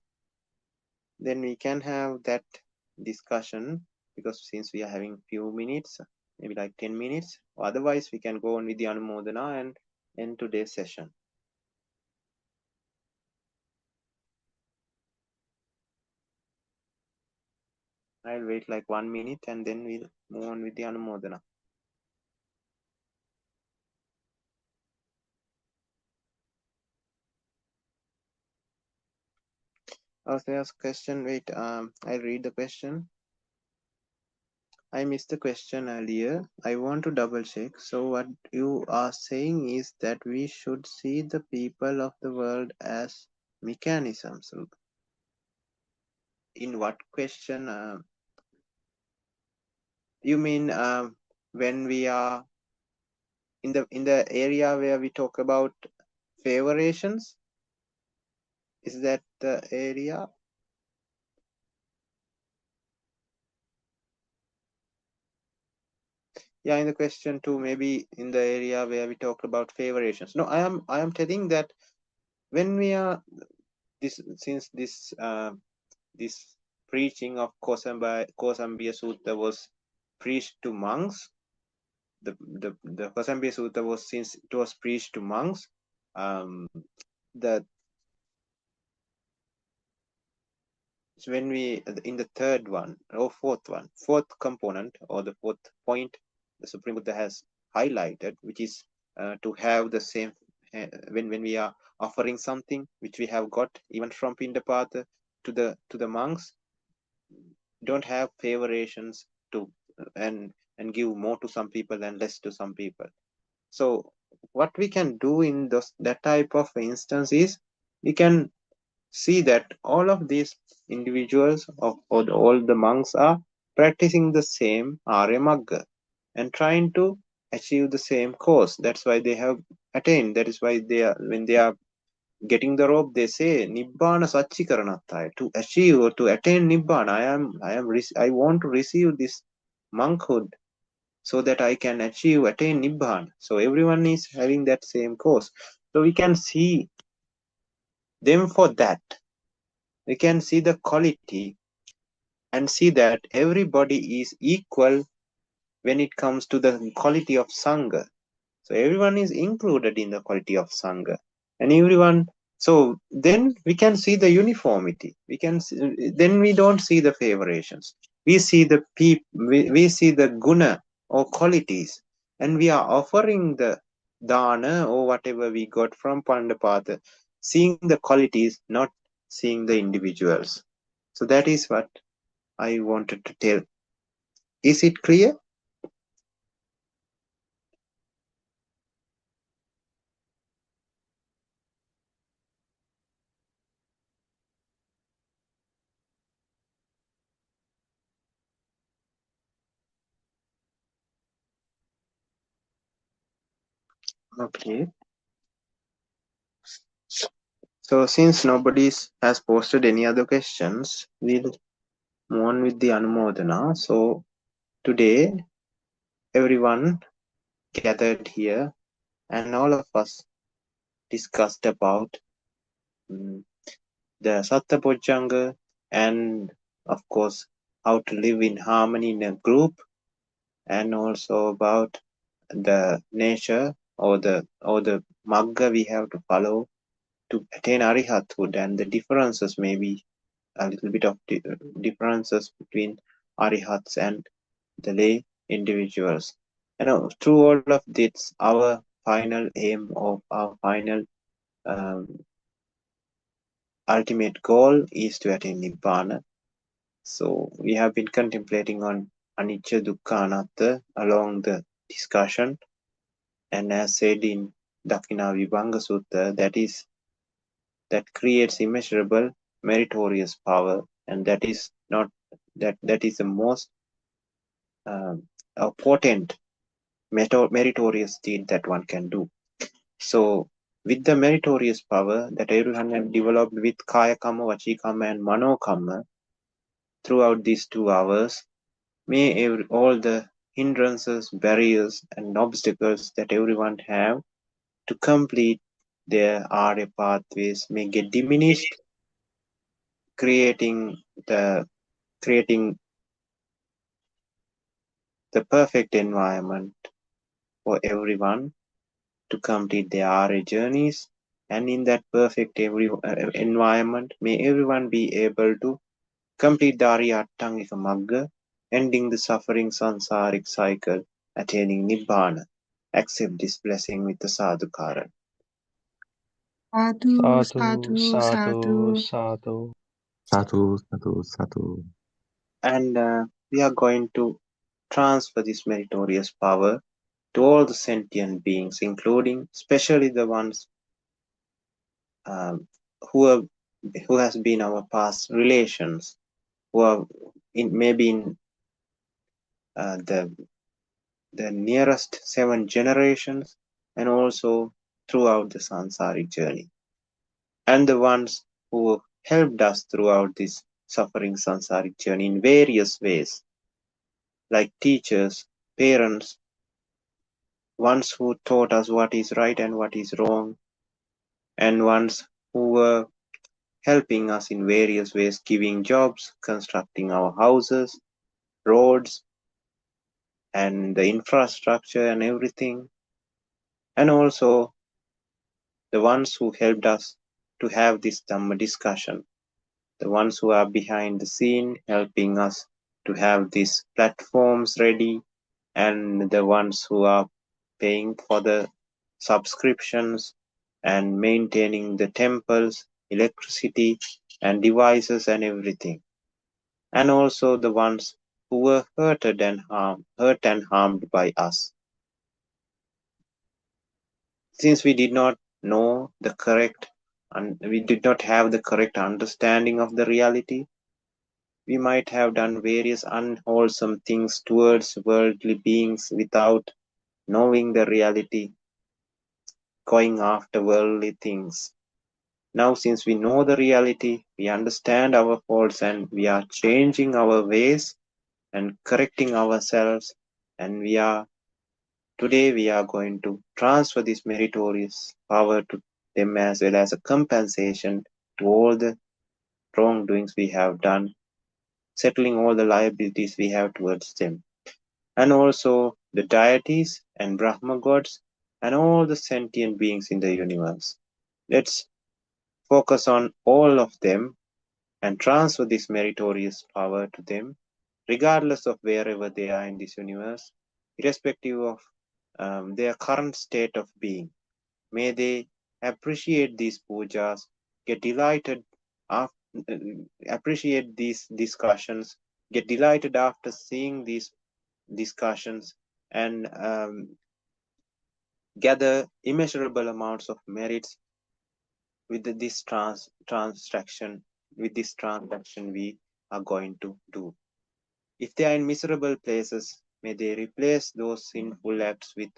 then we can have that discussion, because since we are having few minutes, maybe like 10 minutes, or otherwise we can go on with the Anumodana and end today's session. I'll wait like 1 minute and then we'll move on with the Anumodana. Oh, there's a question. Wait, I'll read the question. I missed the question earlier. I want to double check. So what you are saying is that we should see the people of the world as mechanisms. In what question? You mean when we are in the area where we talk about favorations? Is that the area? Yeah, in the question two, maybe in the area where we talk about favorations. No, I am telling that when we are since this preaching of Kosambiya Sutta was preached to monks. The Kosambiya Sutta was, since it was preached to monks, the when we in the third one or fourth component, or the fourth point, the Supreme Buddha has highlighted, which is to have the same when we are offering something which we have got even from Pindapata to the monks, don't have favorations to and give more to some people and less to some people. So what we can do in that type of instance is, we can see that all of these individuals or all the monks are practicing the same Arya Magga and trying to achieve the same course. That's why they have attained. That is why they are, when they are getting the robe, they say Nibbana Satchikaranatthaya, to achieve or to attain Nibbana. I want to receive this monkhood so that I can attain Nibbana. So everyone is having that same course. So we can see them for that. We can see the quality and see that everybody is equal when it comes to the quality of Sangha. So everyone is included in the quality of Sangha. And everyone, so then we can see the uniformity. Then we don't see the favorations. We see the we see the guna or qualities, and we are offering the dana or whatever we got from Pandapatha, seeing the qualities, not seeing the individuals. So that is what I wanted to tell. Is it clear? Okay. So since nobody has posted any other questions, we'll move on with the Anumodana. So today, everyone gathered here and all of us discussed about the Satta Bojjhaṅga and of course how to live in harmony in a group, and also about the nature or the magga we have to follow to attain arihathood, and the differences, maybe a little bit of differences between arihats and the lay individuals. Through all of this, our final aim of our final um, ultimate goal is to attain Nibbana. So we have been contemplating on Anicca, Dukkha, Anatta along the discussion, and as said in Dakkhina Vibhanga Sutta, that creates immeasurable meritorious power, and that is not that is the most potent meritorious deed that one can do. So with the meritorious power that everyone have developed with Kaya Kamma, Vachi Kamma and Mano Kamma throughout these 2 hours, may all the hindrances, barriers and obstacles that everyone have to complete their Arya pathways may get diminished, creating the perfect environment for everyone to complete their Arya journeys. And in that perfect environment, may everyone be able to complete the Arya Attangika Magga, ending the suffering sansaric cycle, attaining Nibbana. Accept this blessing with the sadhukara. Sadhu, Sadhu, sadhu, sadhu, sadhu. sadhu. Sadhu, sadhu, sadhu. And we are going to transfer this meritorious power to all the sentient beings, including especially the ones um, who has been our past relations, who are maybe in the nearest 7 generations, and also throughout the sansaric journey, and the ones who helped us throughout this suffering sansaric journey in various ways, like teachers, parents, ones who taught us what is right and what is wrong, and ones who were helping us in various ways, giving jobs, constructing our houses, roads, and the infrastructure and everything, and also the ones who helped us to have this Dhamma discussion, the ones who are behind the scene helping us to have these platforms ready, and the ones who are paying for the subscriptions and maintaining the temples, electricity and devices and everything, and also the ones who were hurt and harmed by us. Since we did not know the correct and we did not have the correct understanding of the reality, we might have done various unwholesome things towards worldly beings without knowing the reality, going after worldly things. Now, since we know the reality, we understand our faults and we are changing our ways and correcting ourselves, and today we are going to transfer this meritorious power to them as well as a compensation to all the wrongdoings we have done, settling all the liabilities we have towards them, and also the deities and Brahma gods and all the sentient beings in the universe. Let's focus on all of them and transfer this meritorious power to them, regardless of wherever they are in this universe, irrespective of their current state of being. May they appreciate these pujas, get delighted after, appreciate these discussions, get delighted after seeing these discussions, and gather immeasurable amounts of merits with this transaction we are going to do. If they are in miserable places, may they replace those sinful acts with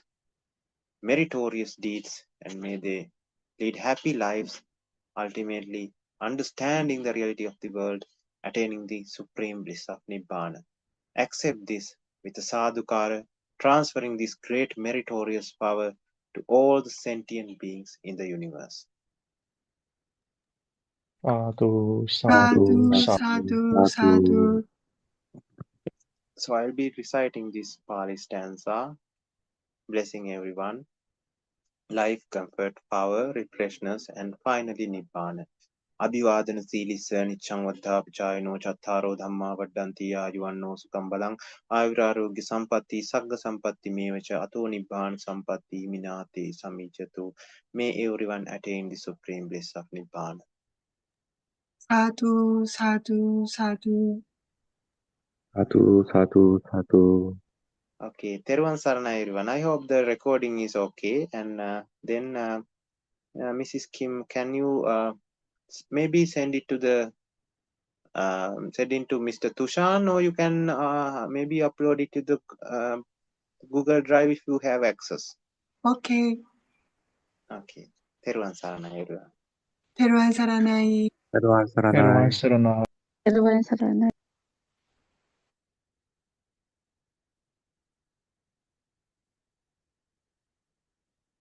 meritorious deeds, and may they lead happy lives ultimately understanding the reality of the world, attaining the supreme bliss of Nibbana. Accept this with a sadhukara, transferring this great meritorious power to all the sentient beings in the universe. Sadhu, sadhu, Sadhu, sadhu. sadhu, sadhu. So I'll be reciting this Pali stanza, blessing everyone. Life, comfort, power, refreshness, and finally Nibbana. Abhivadana Silisa Nichang Vaddhapachayano Chattaro Dhamma Vaddanti Ayuvanno Sukham Balang Avirarogya Sampatti Sagga Sampatti Mevacha Ato Nibbana Sampatti Minate Samijatu. May everyone attain the supreme bliss of Nibbana. Sadhu, sadhu, sadhu. Sadhu, sadhu, sadhu. Okay, Theruvan Sarana everyone. I hope the recording is okay. And then Mrs. Kim, can you maybe send it to the Mr. Tushan, or you can maybe upload it to the Google Drive if you have access. Okay. Okay. Theruvan Sarana everyone. Teruvan saranai. Sarvan Everyone Saranai. should know. Everyone,